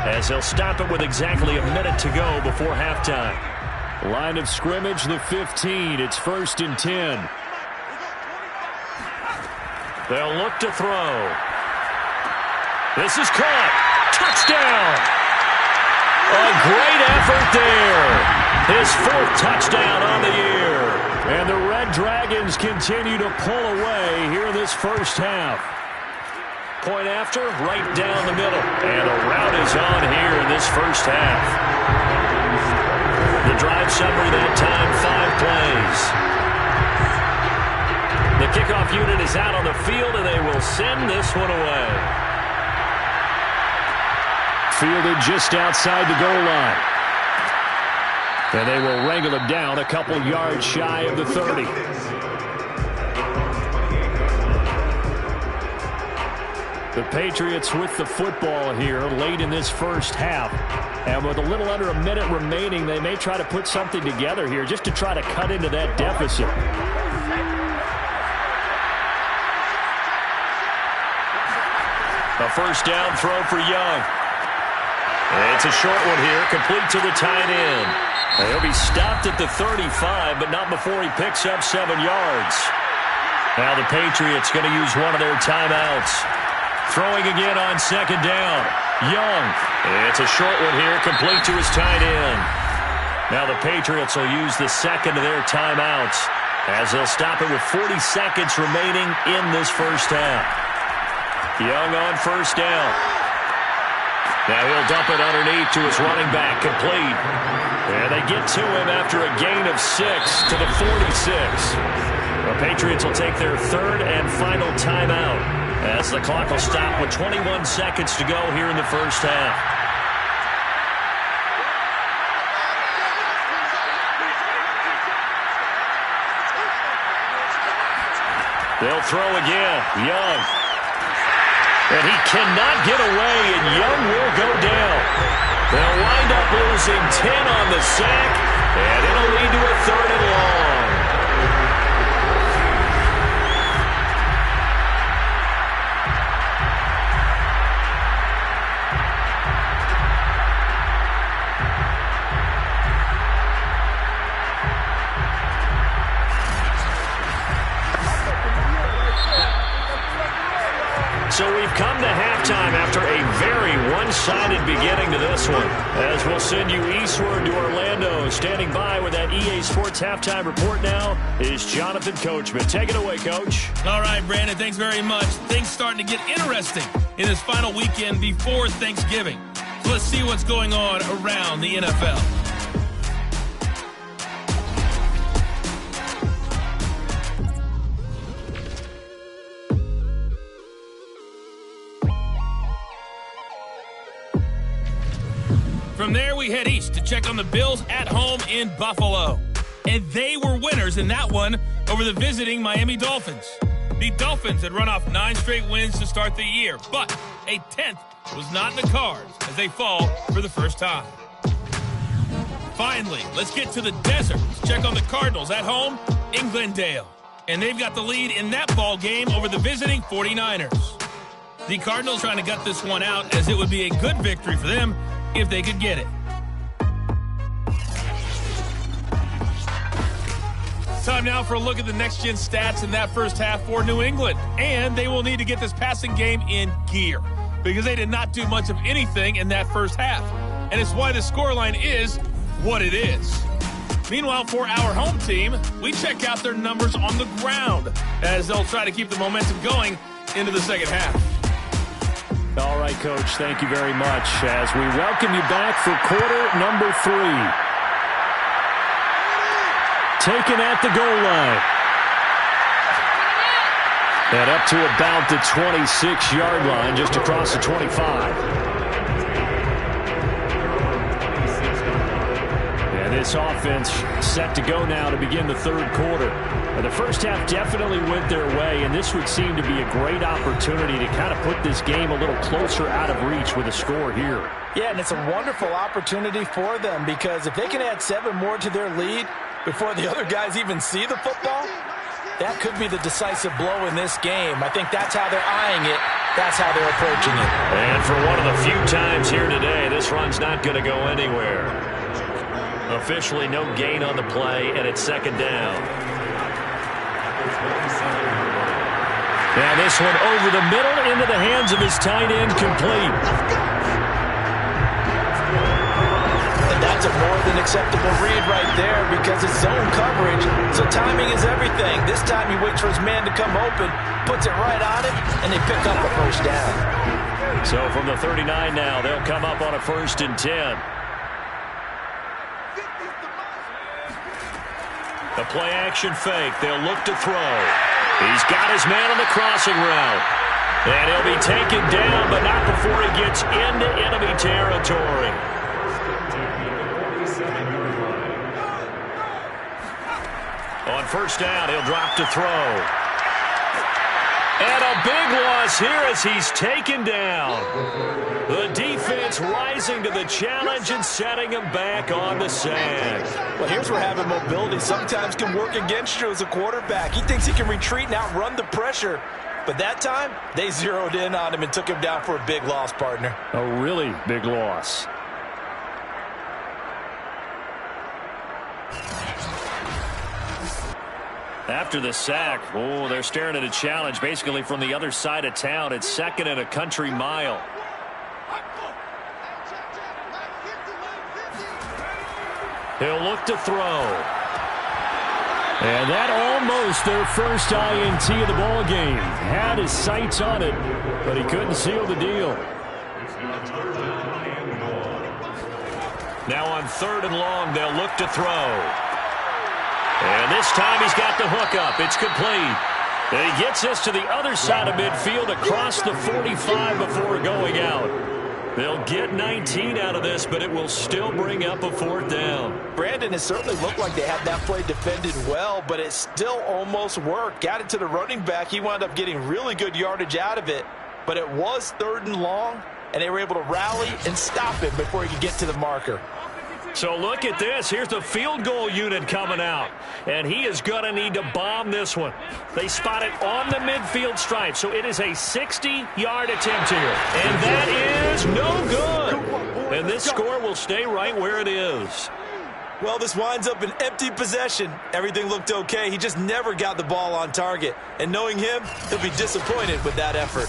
S1: as he'll stop it with exactly a minute to go before halftime. Line of scrimmage, the 15. It's 1st and 10. They'll look to throw. This is caught. Touchdown. A great effort there. His 4th touchdown on the year. And the Red Dragons continue to pull away here in this first half. Point after, right down the middle. And a rout is on here in this first half. The drive summary that time, 5 plays. The kickoff unit is out on the field, and they will send this one away. Fielded just outside the goal line. And they will wrangle him down a couple yards shy of the 30. The Patriots with the football here late in this first half. And with a little under a minute remaining, they may try to put something together here just to try to cut into that deficit. A first down throw for Young. It's a short one here, complete to the tight end. He'll be stopped at the 35, but not before he picks up 7 yards. Now the Patriots going to use one of their timeouts. Throwing again on 2nd down. Young. It's a short one here, complete to his tight end. Now the Patriots will use the 2nd of their timeouts, as they'll stop it with 40 seconds remaining in this first half. Young on 1st down. Now he'll dump it underneath to his running back, complete. And they get to him after a gain of 6 to the 46. The Patriots will take their 3rd and final timeout, as the clock will stop with 21 seconds to go here in the first half. They'll throw again. Young. And he cannot get away, and Young will go down. end up losing 10 on the sack, and it'll lead to a 3rd and long. So we've come to halftime after a very one-sided beginning to this one. As we'll send you eastward to Orlando. Standing by with that EA Sports halftime report now is Jonathan Coachman. Take it away, Coach.
S5: All right, Brandon, thanks very much. Things starting to get interesting in this final weekend before Thanksgiving. So let's see what's going on around the NFL. From there, we head east to check on the Bills at home in Buffalo. And they were winners in that one over the visiting Miami Dolphins. The Dolphins had run off 9 straight wins to start the year, but a 10th was not in the cards as they fall for the first time. Finally, let's get to the desert to check on the Cardinals at home in Glendale. And they've got the lead in that ball game over the visiting 49ers. The Cardinals trying to gut this one out as it would be a good victory for them if they could get it. Time now for a look at the next-gen stats in that first half for New England. And they will need to get this passing game in gear because they did not do much of anything in that first half. And it's why the scoreline is what it is. Meanwhile, for our home team, we check out their numbers on the ground as they'll try to keep the momentum going into the second half.
S4: All right, Coach, thank you very much as we welcome you back for quarter number 3. Taken at the goal line. And up to about the 26-yard line, just across the 25. And this offense set to go now to begin the third quarter. The first half definitely went their way, and this would seem to be a great opportunity to kind of put this game a little closer out of reach with a score here.
S2: Yeah, and it's a wonderful opportunity for them because if they can add 7 more to their lead before the other guys even see the football, that could be the decisive blow in this game. I think that's how they're eyeing it. That's how they're approaching it.
S1: And for one of the few times here today, this run's not going to go anywhere. Officially no gain on the play, and it's second down. Now this one over the middle into the hands of his tight end, complete.
S2: And that's a more than acceptable read right there because it's zone coverage, so timing is everything. This time he waits for his man to come open, puts it right on him, and they pick up a first down.
S1: So from the 39 now, they'll come up on a 1st and 10. The play-action fake. They'll look to throw. He's got his man on the crossing route. And he'll be taken down, but not before he gets into enemy territory. On first down, he'll drop to throw. And a big loss here as he's taken down. The defense rising to the challenge and setting him back on the sand.
S2: Well, here's where having mobility sometimes can work against you as a quarterback. He thinks he can retreat and outrun the pressure. But that time, they zeroed in on him and took him down for a big loss, partner.
S4: A really big loss.
S1: After the sack, they're staring at a challenge basically from the other side of town. It's 2nd and a country mile. He'll look to throw.
S4: And that almost their first INT of the ball game. Had his sights on it, but he couldn't seal the deal.
S1: Now on 3rd and long, they'll look to throw. And this time he's got the hookup. It's complete. And he gets this to the other side of midfield across the 45 before going out. They'll get 19 out of this, but it will still bring up a 4th down.
S2: Brandon, it certainly looked like they had that play defended well, but it still almost worked. Got it to the running back. He wound up getting really good yardage out of it, but it was 3rd and long, and they were able to rally and stop him before he could get to the marker.
S1: So look at this. Here's the field goal unit coming out. And he is going to need to bomb this one. They spot it on the midfield stripe. So it is a 60-yard attempt here. And that is no good. And this score will stay right where it is.
S2: Well, this winds up an empty possession. Everything looked okay. He just never got the ball on target. And knowing him, he'll be disappointed with that effort.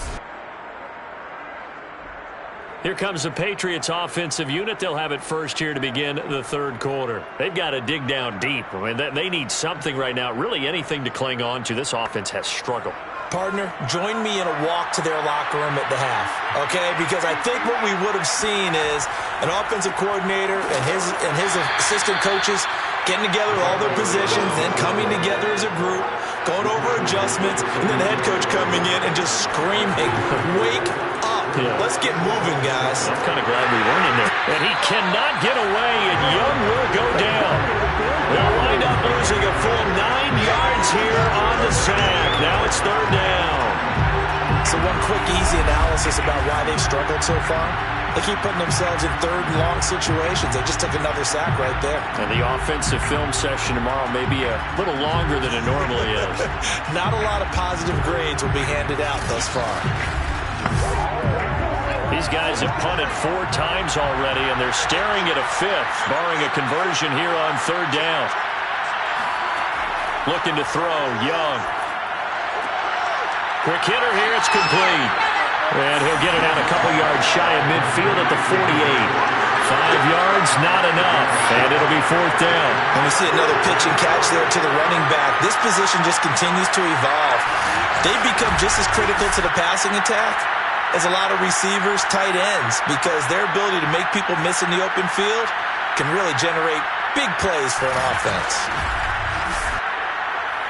S1: Here comes the Patriots offensive unit. They'll have it first here to begin the third quarter. They've got to dig down deep. I mean, they need something right now, really anything to cling on to. This offense has struggled.
S2: Partner, join me in a walk to their locker room at the half, okay? Because I think what we would have seen is an offensive coordinator and his assistant coaches getting together all their positions, then coming together as a group, going over adjustments, and then the head coach coming in and just screaming, "Wake up. Let's get moving, guys."
S1: I'm kind of glad we weren't in there. And he cannot get away, and Young will go down. They'll wind up losing a full 9 yards here on the sack. Now it's third down.
S2: So one quick, easy analysis about why they've struggled so far. They keep putting themselves in third and long situations. They just took another sack right there.
S1: And the offensive film session tomorrow may be a little longer than it normally is.
S2: Not a lot of positive grades will be handed out thus far.
S1: These guys have punted 4 times already, and they're staring at a 5th, barring a conversion here on third down. Looking to throw, Young. Quick hitter here, it's complete. And he'll get it out a couple yards shy of midfield at the 48. 5 yards, not enough, and it'll be fourth down.
S2: And we see another pitch and catch there to the running back. This position just continues to evolve. They become just as critical to the passing attack as a lot of receivers, tight ends, because their ability to make people miss in the open field can really generate big plays for an offense.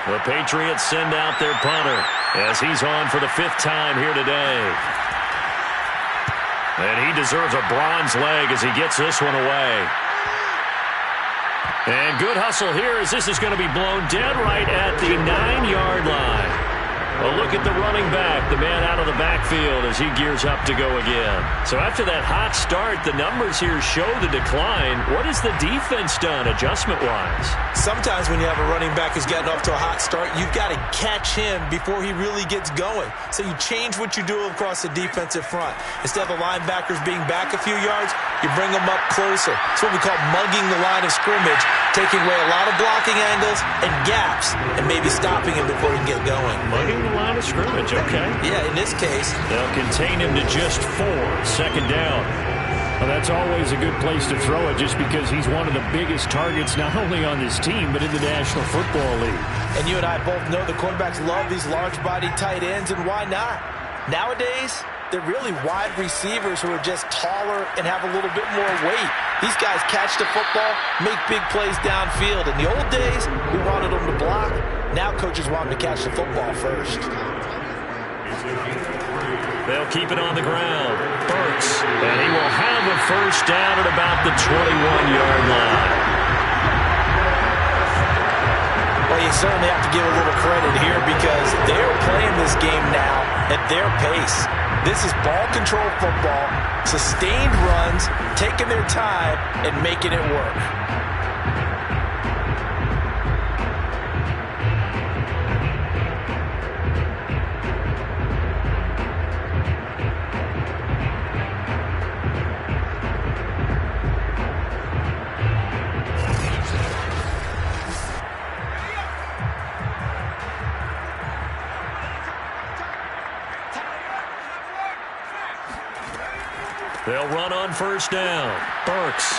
S1: The Patriots send out their punter as he's on for the 5th time here today. And he deserves a bronze leg as he gets this one away. And good hustle here as this is going to be blown dead right at the 9-yard line. Well, look at the running back, the man out of the backfield as he gears up to go again. So after that hot start, the numbers here show the decline. What has the defense done adjustment-wise?
S2: Sometimes when you have a running back who's gotten off to a hot start, you've got to catch him before he really gets going. So you change what you do across the defensive front. Instead of the linebackers being back a few yards, you bring them up closer. It's what we call mugging the line of scrimmage, taking away a lot of blocking angles and gaps and maybe stopping him before he can get going.
S1: Mugging the line of scrimmage, okay.
S2: Yeah, in this case.
S1: They'll contain him to just 4. Second down.
S4: Well, that's always a good place to throw it just because he's one of the biggest targets not only on this team but in the National Football League.
S2: And you and I both know the quarterbacks love these large-bodied tight ends, and why not? Nowadays, they're really wide receivers who are just taller and have a little bit more weight. These guys catch the football, make big plays downfield. In the old days, we wanted them to block. Now coaches want them to catch the football first.
S1: They'll keep it on the ground. Burks, and he will have a first down at about the 21-yard line.
S2: Well, you certainly have to give a little credit here because they're playing this game now at their pace. This is ball control football, sustained runs, taking their time, and making it work.
S1: They'll run on first down. Burks.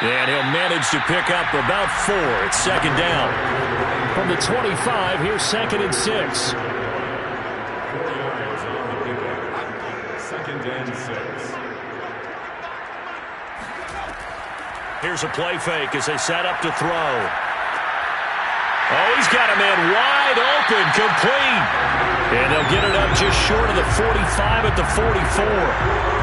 S1: And he'll manage to pick up about 4. It's second down.
S4: From the 25, here's 2nd and 6.
S3: 4 yards on the pickup. 2nd and 6.
S1: Here's a play fake as they set up to throw. Oh, he's got a man wide open, complete. And they'll get it up just short of the 45 at the 44.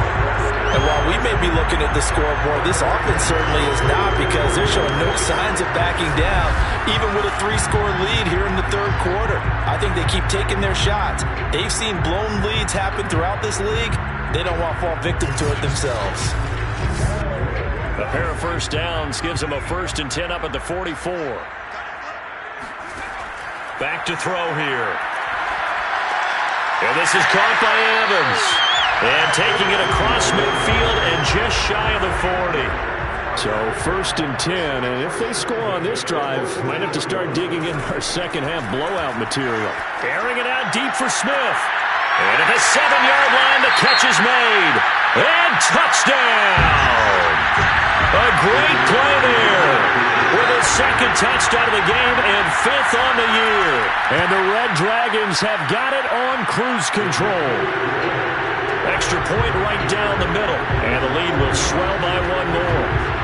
S2: And while we may be looking at the scoreboard, this offense certainly is not, because they're showing no signs of backing down, even with a 3-score lead here in the third quarter. I think they keep taking their shots. They've seen blown leads happen throughout this league, They don't want to fall victim to it themselves.
S1: A pair of first downs gives them a 1st and 10 up at the 44. Back to throw here. And this is caught by Evans. And taking it across midfield and just shy of the 40.
S4: So 1st and 10, and if they score on this drive, might have to start digging in our second half blowout material.
S1: Airing it out deep for Smith. And at the 7-yard line, the catch is made. And touchdown! A great play there. With his 2nd touchdown of the game and 5th on the year.
S4: And the Red Dragons have got it on cruise control.
S1: Extra point right down the middle. And the lead will swell by 1 more.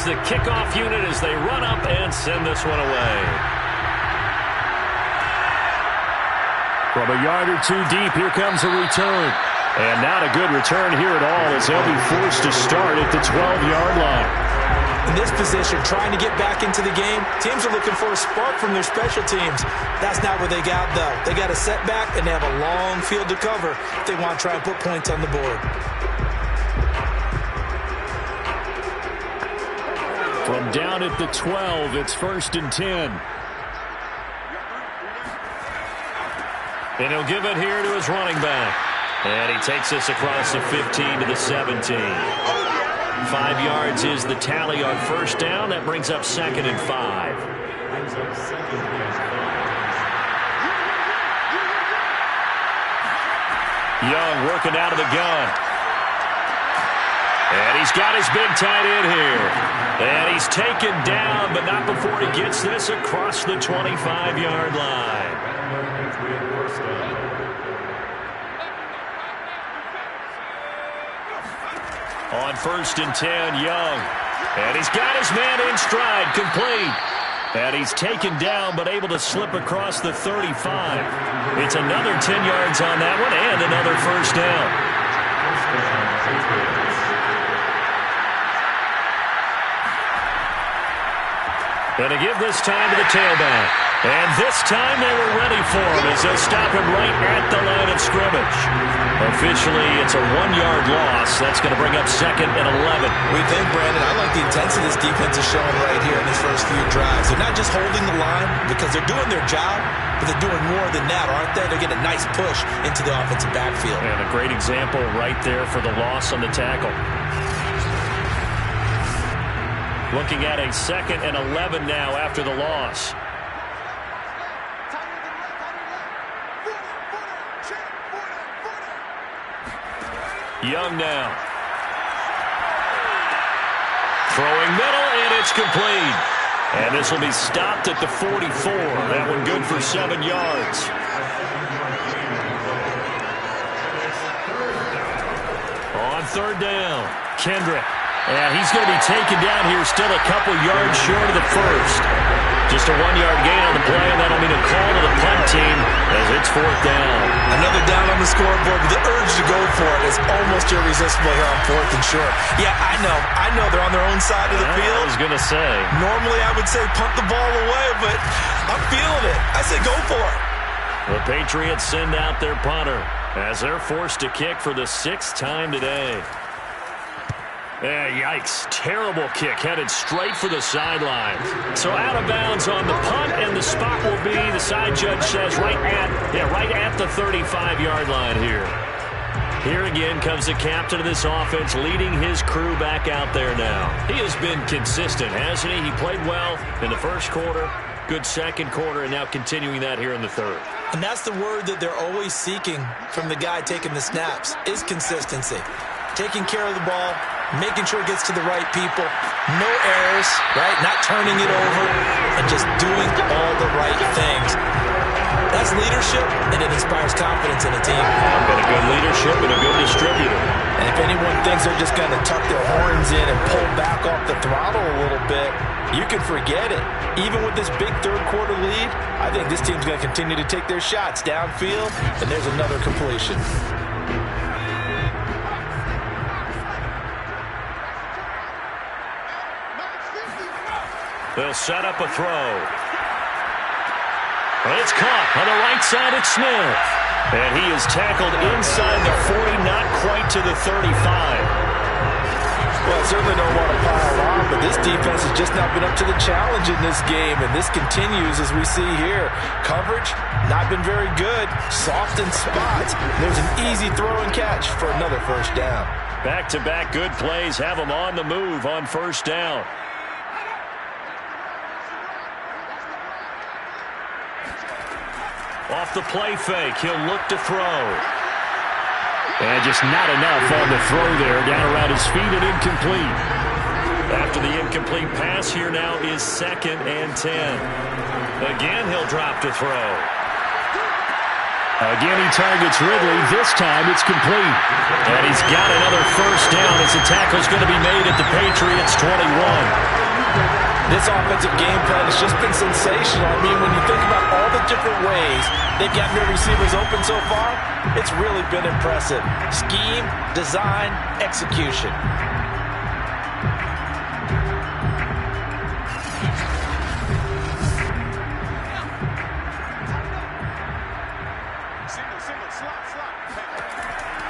S1: The kickoff unit as they run up and send this one away.
S4: From a yard or 2 deep, here comes a return. And not a good return here at all as they'll be forced to start at the 12-yard line.
S2: In this position, trying to get back into the game, teams are looking for a spark from their special teams. That's not what they got, though. They got a setback, and they have a long field to cover if they want to try and put points on the board.
S4: From down at the 12, it's 1st and 10.
S1: And he'll give it here to his running back. And he takes this across the 15 to the 17. 5 yards is the tally on 1st down. That brings up 2nd and 5. Young working out of the gun. And he's got his big tight end here. And he's taken down, but not before he gets this across the 25-yard line. On 1st and 10, Young. And he's got his man in stride, complete. And he's taken down, but able to slip across the 35. It's another 10 yards on that one, and another 1st down. And to give this time to the tailback. And this time they were ready for him as they'll stop him right at the line of scrimmage. Officially, it's a 1-yard loss. That's going to bring up 2nd and 11.
S2: We think, Brandon, I like the intensity this defense is showing right here in this first few drives. They're not just holding the line because they're doing their job, but they're doing more than that, aren't they? They're getting a nice push into the offensive backfield.
S1: And a great example right there for the loss on the tackle. Looking at a 2nd and 11 now after the loss. Young now. Throwing middle, and it's complete. And this will be stopped at the 44. That one good for 7 yards. On 3rd down, Kendrick. And he's going to be taken down here, still a couple yards short of the 1st. Just a 1-yard gain on the play, and that'll mean a call to the punt team as it's 4th down.
S2: Another down on the scoreboard, but the urge to go for it is almost irresistible here on 4th and short. Yeah, I know they're on their own side of the field.
S1: I was going to say.
S2: Normally I would say punt the ball away, but I'm feeling it. I say go for it.
S1: The Patriots send out their punter as they're forced to kick for the 6th time today. Yikes. Terrible kick headed straight for the sideline. So out of bounds on the punt, and the spot will be, the side judge says, right at the 35-yard line here. Here again comes the captain of this offense leading his crew back out there now. He has been consistent, hasn't he? He played well in the 1st quarter, good 2nd quarter, and now continuing that here in the 3rd.
S2: And that's the word that they're always seeking from the guy taking the snaps, is consistency. Taking care of the ball, making sure it gets to the right people, no errors, right? Not turning it over, and just doing all the right things. That's leadership, and it inspires confidence in a team.
S1: Got a good leadership and a good distributor.
S2: And if anyone thinks they're just going to tuck their horns in and pull back off the throttle a little bit, you can forget it. Even with this big 3rd quarter lead, I think this team's going to continue to take their shots downfield, and there's another completion.
S1: They'll set up a throw. It's caught on the right side at Smith. And he is tackled inside the 40, not quite to the 35.
S2: Well, I certainly don't want to pile on, but this defense has just not been up to the challenge in this game, and this continues as we see here. Coverage, not been very good. Soft in spots. There's an easy throw and catch for another first down.
S1: Back-to-back good plays have him on the move on first down. Off the play fake, he'll look to throw.
S4: And just not enough on the throw there. Down around his feet and incomplete.
S1: After the incomplete pass, here now is 2nd and 10. Again, he'll drop to throw.
S4: Again, he targets Ridley. This time, it's complete.
S1: And he's got another first down as the tackle's going to be made at the Patriots 21.
S2: This offensive game plan has just been sensational. I mean, when you think about all the different ways they've gotten their receivers open so far, it's really been impressive. Scheme, design, execution.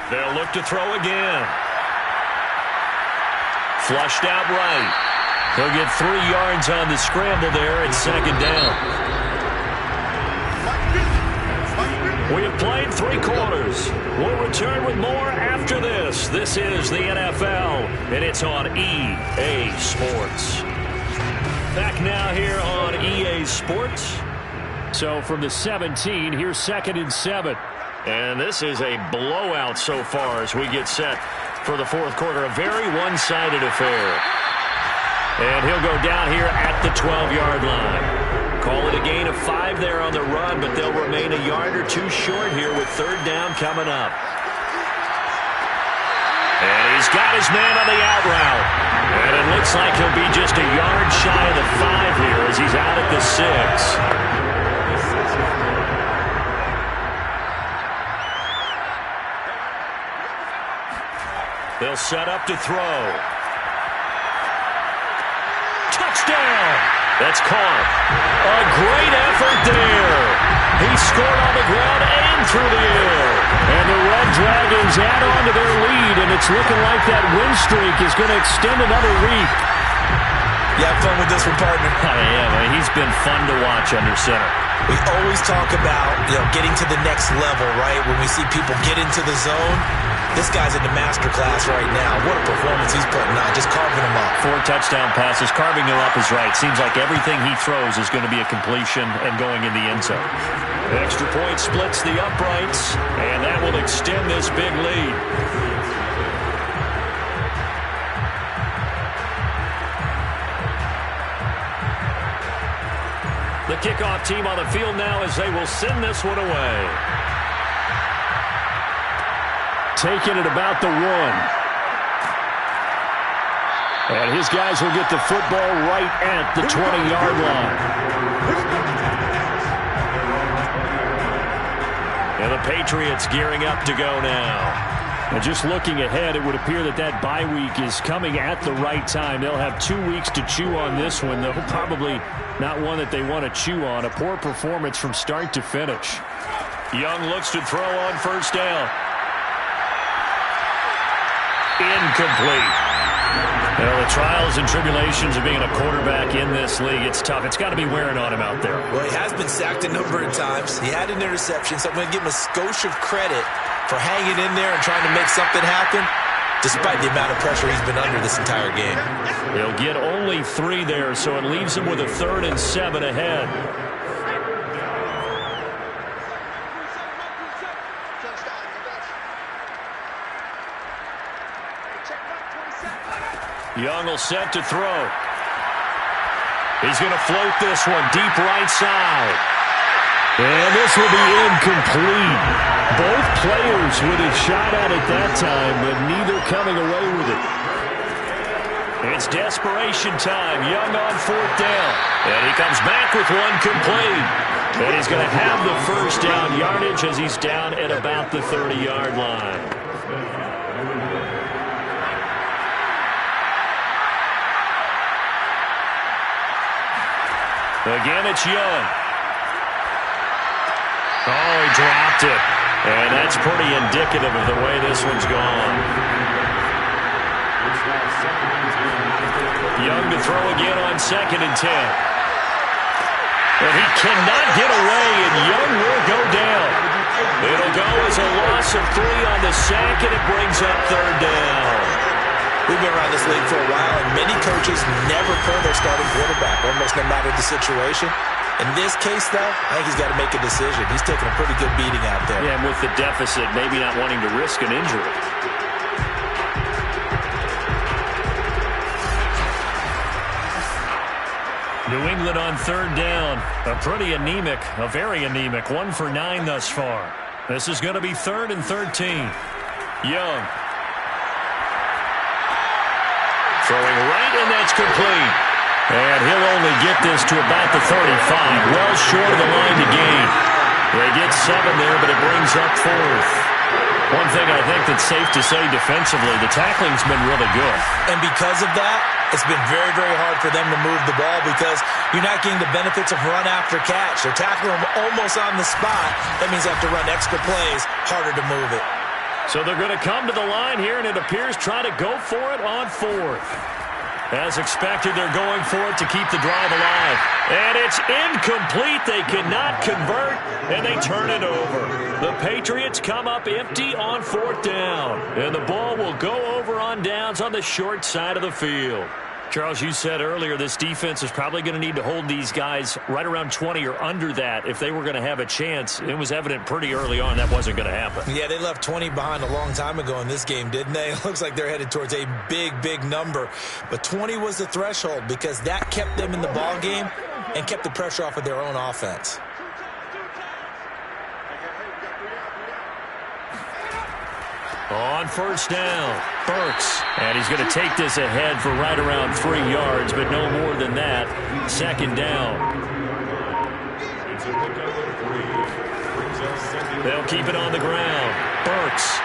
S1: They'll look to throw again. Flushed out right. He'll get 3 yards on the scramble there at 2nd down. We have played 3 quarters. We'll return with more after this. This is the NFL, and it's on EA Sports. Back now here on EA Sports.
S4: So from the 17, here's 2nd and 7.
S1: And this is a blowout so far as we get set for the 4th quarter. A very one-sided affair. And he'll go down here at the 12-yard line. Call it a gain of 5 there on the run, but they'll remain a yard or 2 short here with 3rd down coming up. And he's got his man on the out route. And it looks like he'll be just a yard shy of the 5 here as he's out at the 6. They'll set up to throw. Touchdown! That's caught. A great effort there. He scored on the ground and through the air.
S4: And the Red Dragons add on to their lead, and it's looking like that win streak is going to extend another week.
S2: You have fun with this one, partner?
S1: Yeah, he's been fun to watch under center.
S2: We always talk about, getting to the next level, right? When we see people get into the zone, this guy's in the master class right now. What a performance he's putting on, just carving them up.
S1: 4 touchdown passes, carving them up is right. Seems like everything he throws is going to be a completion and going in the end zone. The extra point splits the uprights, and that will extend this big lead. The kickoff team on the field now as they will send this one away.
S4: Taking it about the 1. And his guys will get the football right at the 20-yard line.
S1: And the Patriots gearing up to go now.
S4: And just looking ahead, it would appear that that bye week is coming at the right time. They'll have 2 weeks to chew on this one, though probably not one that they want to chew on. A poor performance from start to finish.
S1: Young looks to throw on first down. Incomplete. Well, the trials and tribulations of being a quarterback in this league, it's tough. It's got to be wearing on him out there.
S2: Well, he has been sacked a number of times. He had an interception, so I'm going to give him a skosh of credit for hanging in there and trying to make something happen, despite the amount of pressure he's been under this entire game.
S1: He'll get only 3 there, so it leaves him with a 3rd and 7 ahead. Young will set to throw. He's going to float this one deep right side.
S4: And this will be incomplete. Both players with a shot at it that time, but neither coming away with it.
S1: It's desperation time. Young on 4th down. And he comes back with one complete. And he's going to have the first down yardage as he's down at about the 30-yard line. Again, it's Young. Oh, he dropped it. And that's pretty indicative of the way this one's gone. Young to throw again on 2nd and 10. And he cannot get away, and Young will go down. It'll go as a loss of 3 on the sack, and it brings up 3rd down.
S2: We've been around this league for a while, and many coaches never pull their starting quarterback, almost no matter the situation. In this case, though, I think he's got to make a decision. He's taking a pretty good beating out there.
S1: Yeah, and with the deficit, maybe not wanting to risk an injury. New England on 3rd down. A pretty anemic, a very anemic 1 for 9 thus far. This is going to be 3rd and 13. Young. Throwing right, and that's complete. And he'll only get this to about the 35. Well short of the line to gain. They get 7 there, but it brings up 4th. One thing I think that's safe to say defensively, the tackling's been really good.
S2: And because of that, it's been very, very hard for them to move the ball because you're not getting the benefits of run after catch. They're tackling them almost on the spot. That means they have to run extra plays, harder to move it.
S1: So they're going to come to the line here, and it appears try to go for it on 4th. As expected, they're going for it to keep the drive alive. And it's incomplete. They cannot convert, and they turn it over. The Patriots come up empty on 4th down. And the ball will go over on downs on the short side of the field. Charles, you said earlier this defense is probably going to need to hold these guys right around 20 or under that if they were going to have a chance. It was evident pretty early on that wasn't going to happen.
S2: Yeah, they left 20 behind a long time ago in this game, didn't they? It looks like they're headed towards a big, big number. But 20 was the threshold because that kept them in the ball game and kept the pressure off of their own offense.
S1: On 1st down, Burks. And he's going to take this ahead for right around 3 yards, but no more than that. 2nd down. They'll keep it on the ground. Burks.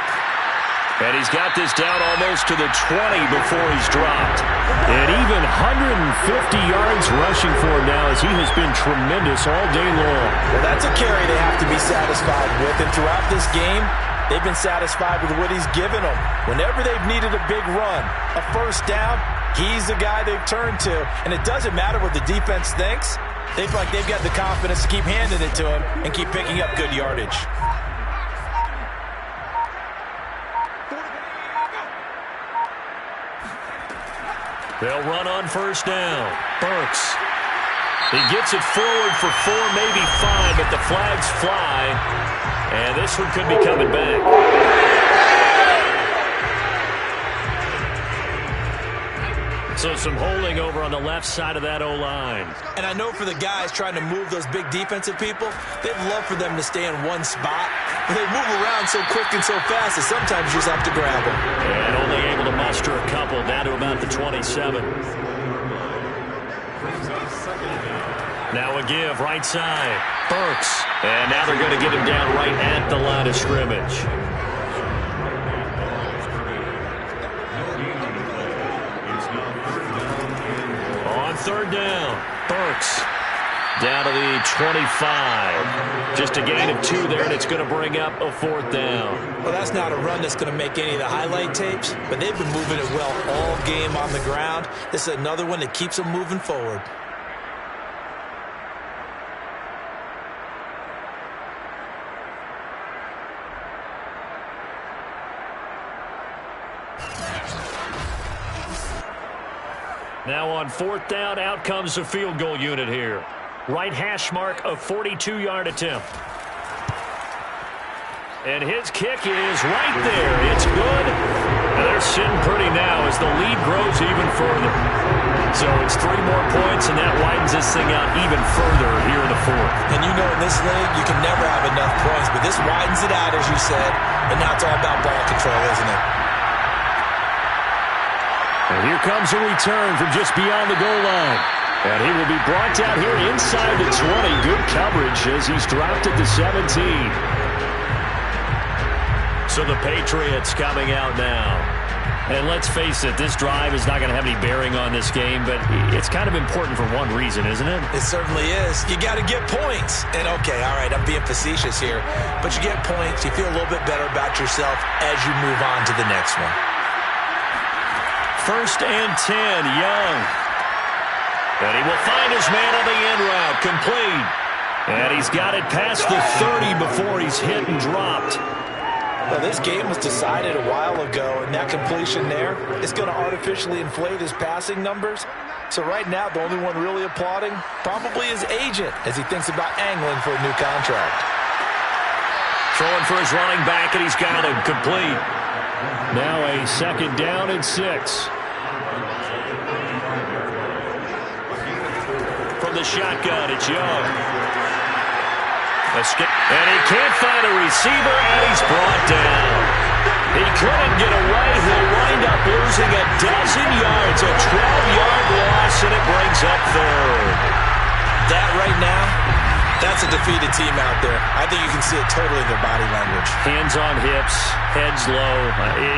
S1: And he's got this down almost to the 20 before he's dropped. And even 150 yards rushing for him now as he has been tremendous all day long.
S2: Well, that's a carry they have to be satisfied with. And throughout this game, they've been satisfied with what he's given them. Whenever they've needed a big run, a 1st down, he's the guy they've turned to. And it doesn't matter what the defense thinks. They feel like they've got the confidence to keep handing it to him and keep picking up good yardage.
S1: They'll run on 1st down. Burks. He gets it forward for 4, maybe 5, but the flags fly. And this one could be coming back. So some holding over on the left side of that O-line.
S2: And I know for the guys trying to move those big defensive people, they'd love for them to stay in one spot. But they move around so quick and so fast that sometimes you just have to grab them.
S1: And only able to muster a couple down to about the 27. Now a give, right side. Burks. And now they're going to get him down right at the line of scrimmage. On 3rd down, Burks. Down to the 25. Just a gain of 2 there, and it's going to bring up a 4th down.
S2: Well, that's not a run that's going to make any of the highlight tapes, but they've been moving it well all game on the ground. This is another one that keeps them moving forward.
S1: Now on 4th down, out comes the field goal unit here. Right hash mark, a 42-yard attempt. And his kick is right there. It's good. And they're sitting pretty now as the lead grows even further. So it's 3 more points, and that widens this thing out even further here in the 4th.
S2: And you know in this league, you can never have enough points, but this widens it out, as you said, and now it's all about ball control, isn't it?
S1: And here comes a return from just beyond the goal line. And he will be brought down here inside the 20. Good coverage as he's dropped at the 17. So the Patriots coming out now.
S4: And let's face it, this drive is not going to have any bearing on this game, but it's kind of important for one reason, isn't it?
S2: It certainly is. You got to get points. And, okay, all right, I'm being facetious here, but you get points, you feel a little bit better about yourself as you move on to the next one.
S1: 1st and 10, Young. And he will find his man on the end route, complete. And he's got it past the 30 before he's hit and dropped.
S2: Well, this game was decided a while ago, and that completion there is going to artificially inflate his passing numbers. So right now, the only one really applauding probably his agent as he thinks about angling for a new contract.
S1: Throwing for his running back, and he's got him complete.
S4: Now a 2nd down and 6.
S1: From the shotgun, it's Young. And he can't find a receiver, and he's brought down. He couldn't get away. He'll wind up losing a dozen yards, a 12-yard loss, and it brings up 3rd.
S2: That right now, that's a defeated team out there. I think you can see it totally in their body language.
S1: Hands on hips, heads low.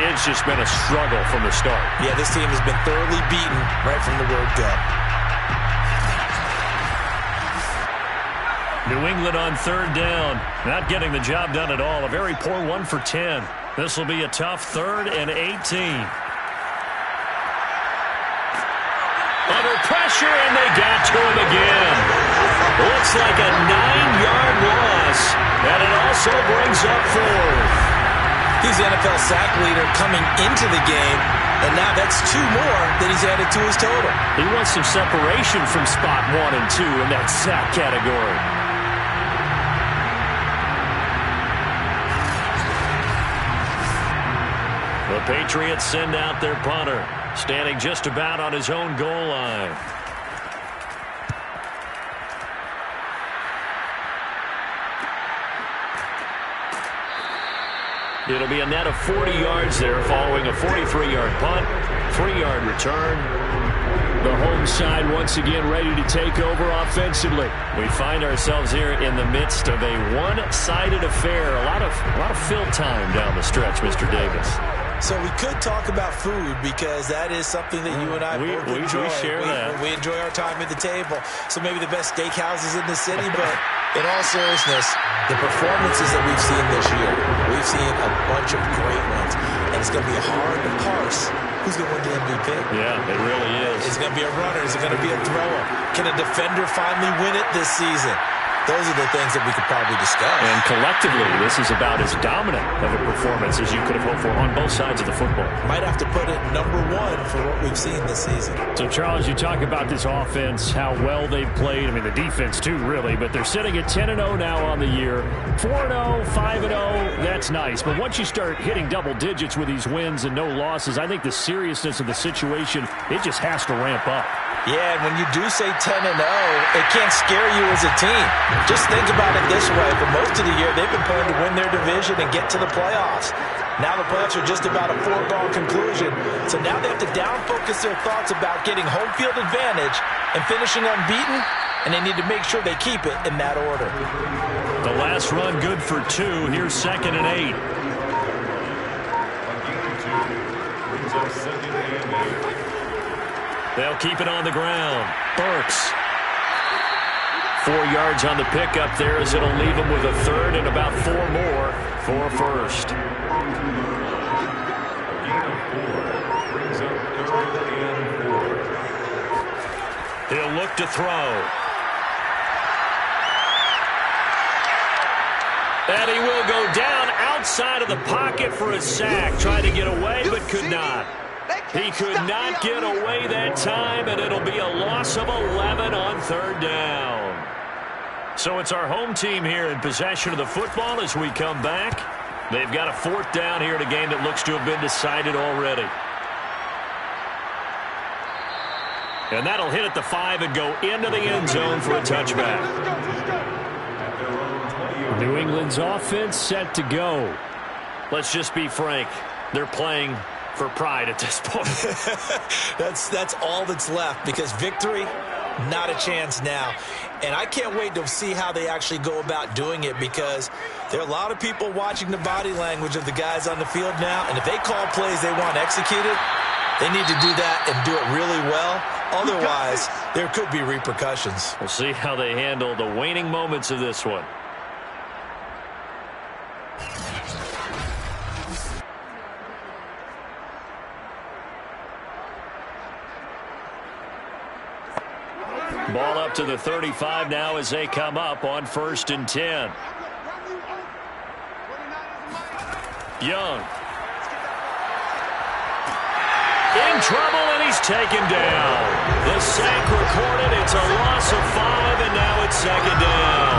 S1: It's just been a struggle from the start.
S2: Yeah, this team has been thoroughly beaten right from the word go.
S1: New England on 3rd down. Not getting the job done at all. A very poor 1 for 10. This will be a tough 3rd and 18. Under pressure, and they got to him again. Looks like a 9-yard loss, and it also brings up 4th.
S2: He's the NFL sack leader coming into the game, and now that's 2 more that he's added to his total.
S1: He wants some separation from spot 1 and 2 in that sack category. The Patriots send out their punter, standing just about on his own goal line. It'll be a net of 40 yards there following a 43-yard punt, 3-yard return.
S4: The home side once again ready to take over offensively.
S1: We find ourselves here in the midst of a one-sided affair. A lot of fill time down the stretch, Mr. Davis.
S2: So we could talk about food because that is something that you and I both enjoy.
S1: We share that.
S2: We enjoy our time at the table. So maybe the best steakhouses in the city, but in all seriousness, the performances that we've seen this year, we've seen a bunch of great ones, and it's going to be hard to parse who's going to win the MVP.
S1: Yeah, it really is.
S2: Is it going to be a runner? Is it going to be a thrower? Can a defender finally win it this season? Those are the things that we could probably discuss.
S1: And collectively, this is about as dominant of a performance as you could have hoped for on both sides of the football.
S2: Might have to put it #1 for what we've seen this season.
S4: So, Charles, you talk about this offense, how well they've played. I mean, the defense, too, really. But they're sitting at 10-0 now on the year. 4-0, 5-0, that's nice. But once you start hitting double digits with these wins and no losses, I think the seriousness of the situation, it just has to ramp up.
S2: Yeah, and when you do say 10-0, it can't scare you as a team. Just think about it this way. For most of the year, they've been playing to win their division and get to the playoffs. Now the playoffs are just about a foregone conclusion. So now they have to down-focus their thoughts about getting home field advantage and finishing unbeaten, and they need to make sure they keep it in that order.
S1: The last run good for 2. Here's 2nd and 8. They'll keep it on the ground. Burks. 4 yards on the pickup there as it'll leave him with a 3rd and about 4 more for 1st. He'll look to throw. And he will go down outside of the pocket for a sack. Tried to get away, but could not. He could not get away that time, and it'll be a loss of 11 on 3rd down. So it's our home team here in possession of the football as we come back. They've got a 4th down here in a game that looks to have been decided already. And that'll hit at the 5 and go into the end zone for a touchback.
S4: New England's offense set to go.
S1: Let's just be frank. They're playing for pride at this point.
S2: That's all that's left, because victory, Not a chance now. And I can't wait to see how they actually go about doing it, because there are a lot of people watching the body language of the guys on the field now. And if they call plays they want executed, they need to do that and do it really well. Otherwise, there could be repercussions.
S1: We'll see how they handle the waning moments of this one. Ball up to the 35 now as they come up on 1st and 10. Young. In trouble, and he's taken down. The sack recorded. It's a loss of 5, and now it's 2nd down.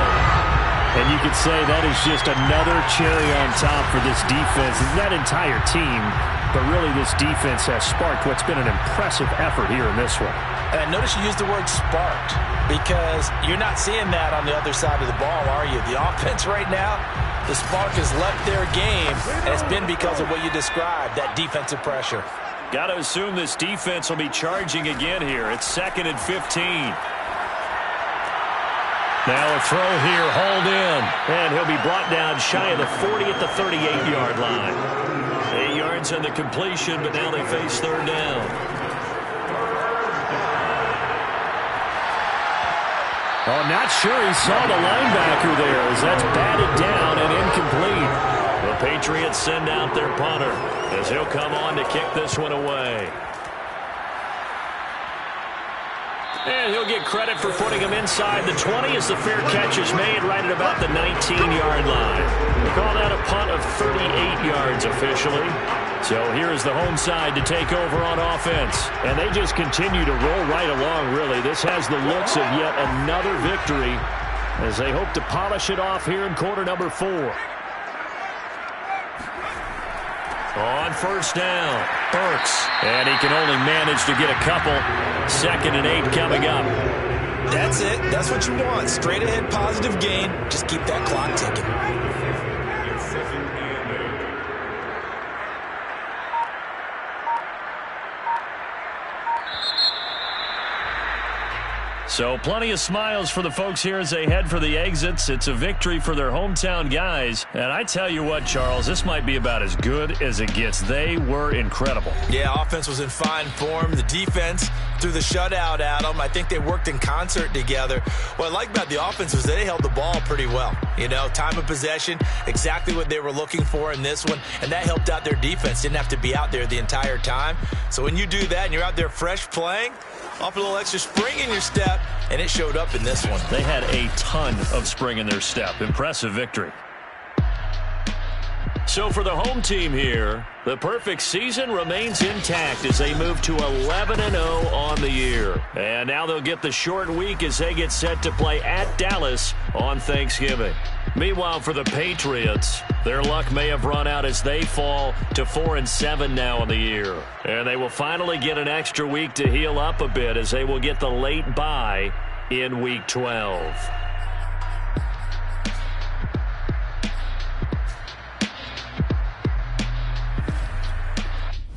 S4: And you could say that is just another cherry on top for this defense. That entire team, but really this defense has sparked what's been an impressive effort here in this one.
S2: And I notice you use the word sparked, because you're not seeing that on the other side of the ball, are you? The offense right now, the spark has left their game, and it's been because of what you described, that defensive pressure.
S1: Got to assume this defense will be charging again here. It's 2nd and 15. Now a throw here, hauled in. And he'll be brought down shy of the 40 at the 38-yard line. 8 yards on the completion, but now they face 3rd down.
S4: Oh, not sure he saw the linebacker there, as that's batted down and incomplete.
S1: The Patriots send out their punter as he'll come on to kick this one away. And he'll get credit for putting him inside the 20 as the fair catch is made right at about the 19-yard line. We call that a punt of 38 yards officially. So here is the home side to take over on offense. And they just continue to roll right along, really. This has the looks of yet another victory as they hope to polish it off here in quarter number 4. On 1st down, Burks. And he can only manage to get a couple. 2nd and 8 coming up.
S2: That's it. That's what you want. Straight ahead, positive gain. Just keep that clock ticking.
S1: So plenty of smiles for the folks here as they head for the exits. It's a victory for their hometown guys. And I tell you what, Charles, this might be about as good as it gets. They were incredible.
S2: Yeah, offense was in fine form. The defense threw the shutout at them. I think they worked in concert together. What I like about the offense was they held the ball pretty well. You know, time of possession, exactly what they were looking for in this one. And that helped out their defense. Didn't have to be out there the entire time. So when you do that and you're out there fresh playing, off a little extra spring in your step, and it showed up in this one.
S1: They had a ton of spring in their step. Impressive victory. So for the home team here, the perfect season remains intact as they move to 11-0 on the year. And now they'll get the short week as they get set to play at Dallas on Thanksgiving. Meanwhile, for the Patriots, their luck may have run out as they fall to 4-7 now on the year. And they will finally get an extra week to heal up a bit as they will get the late bye in Week 12.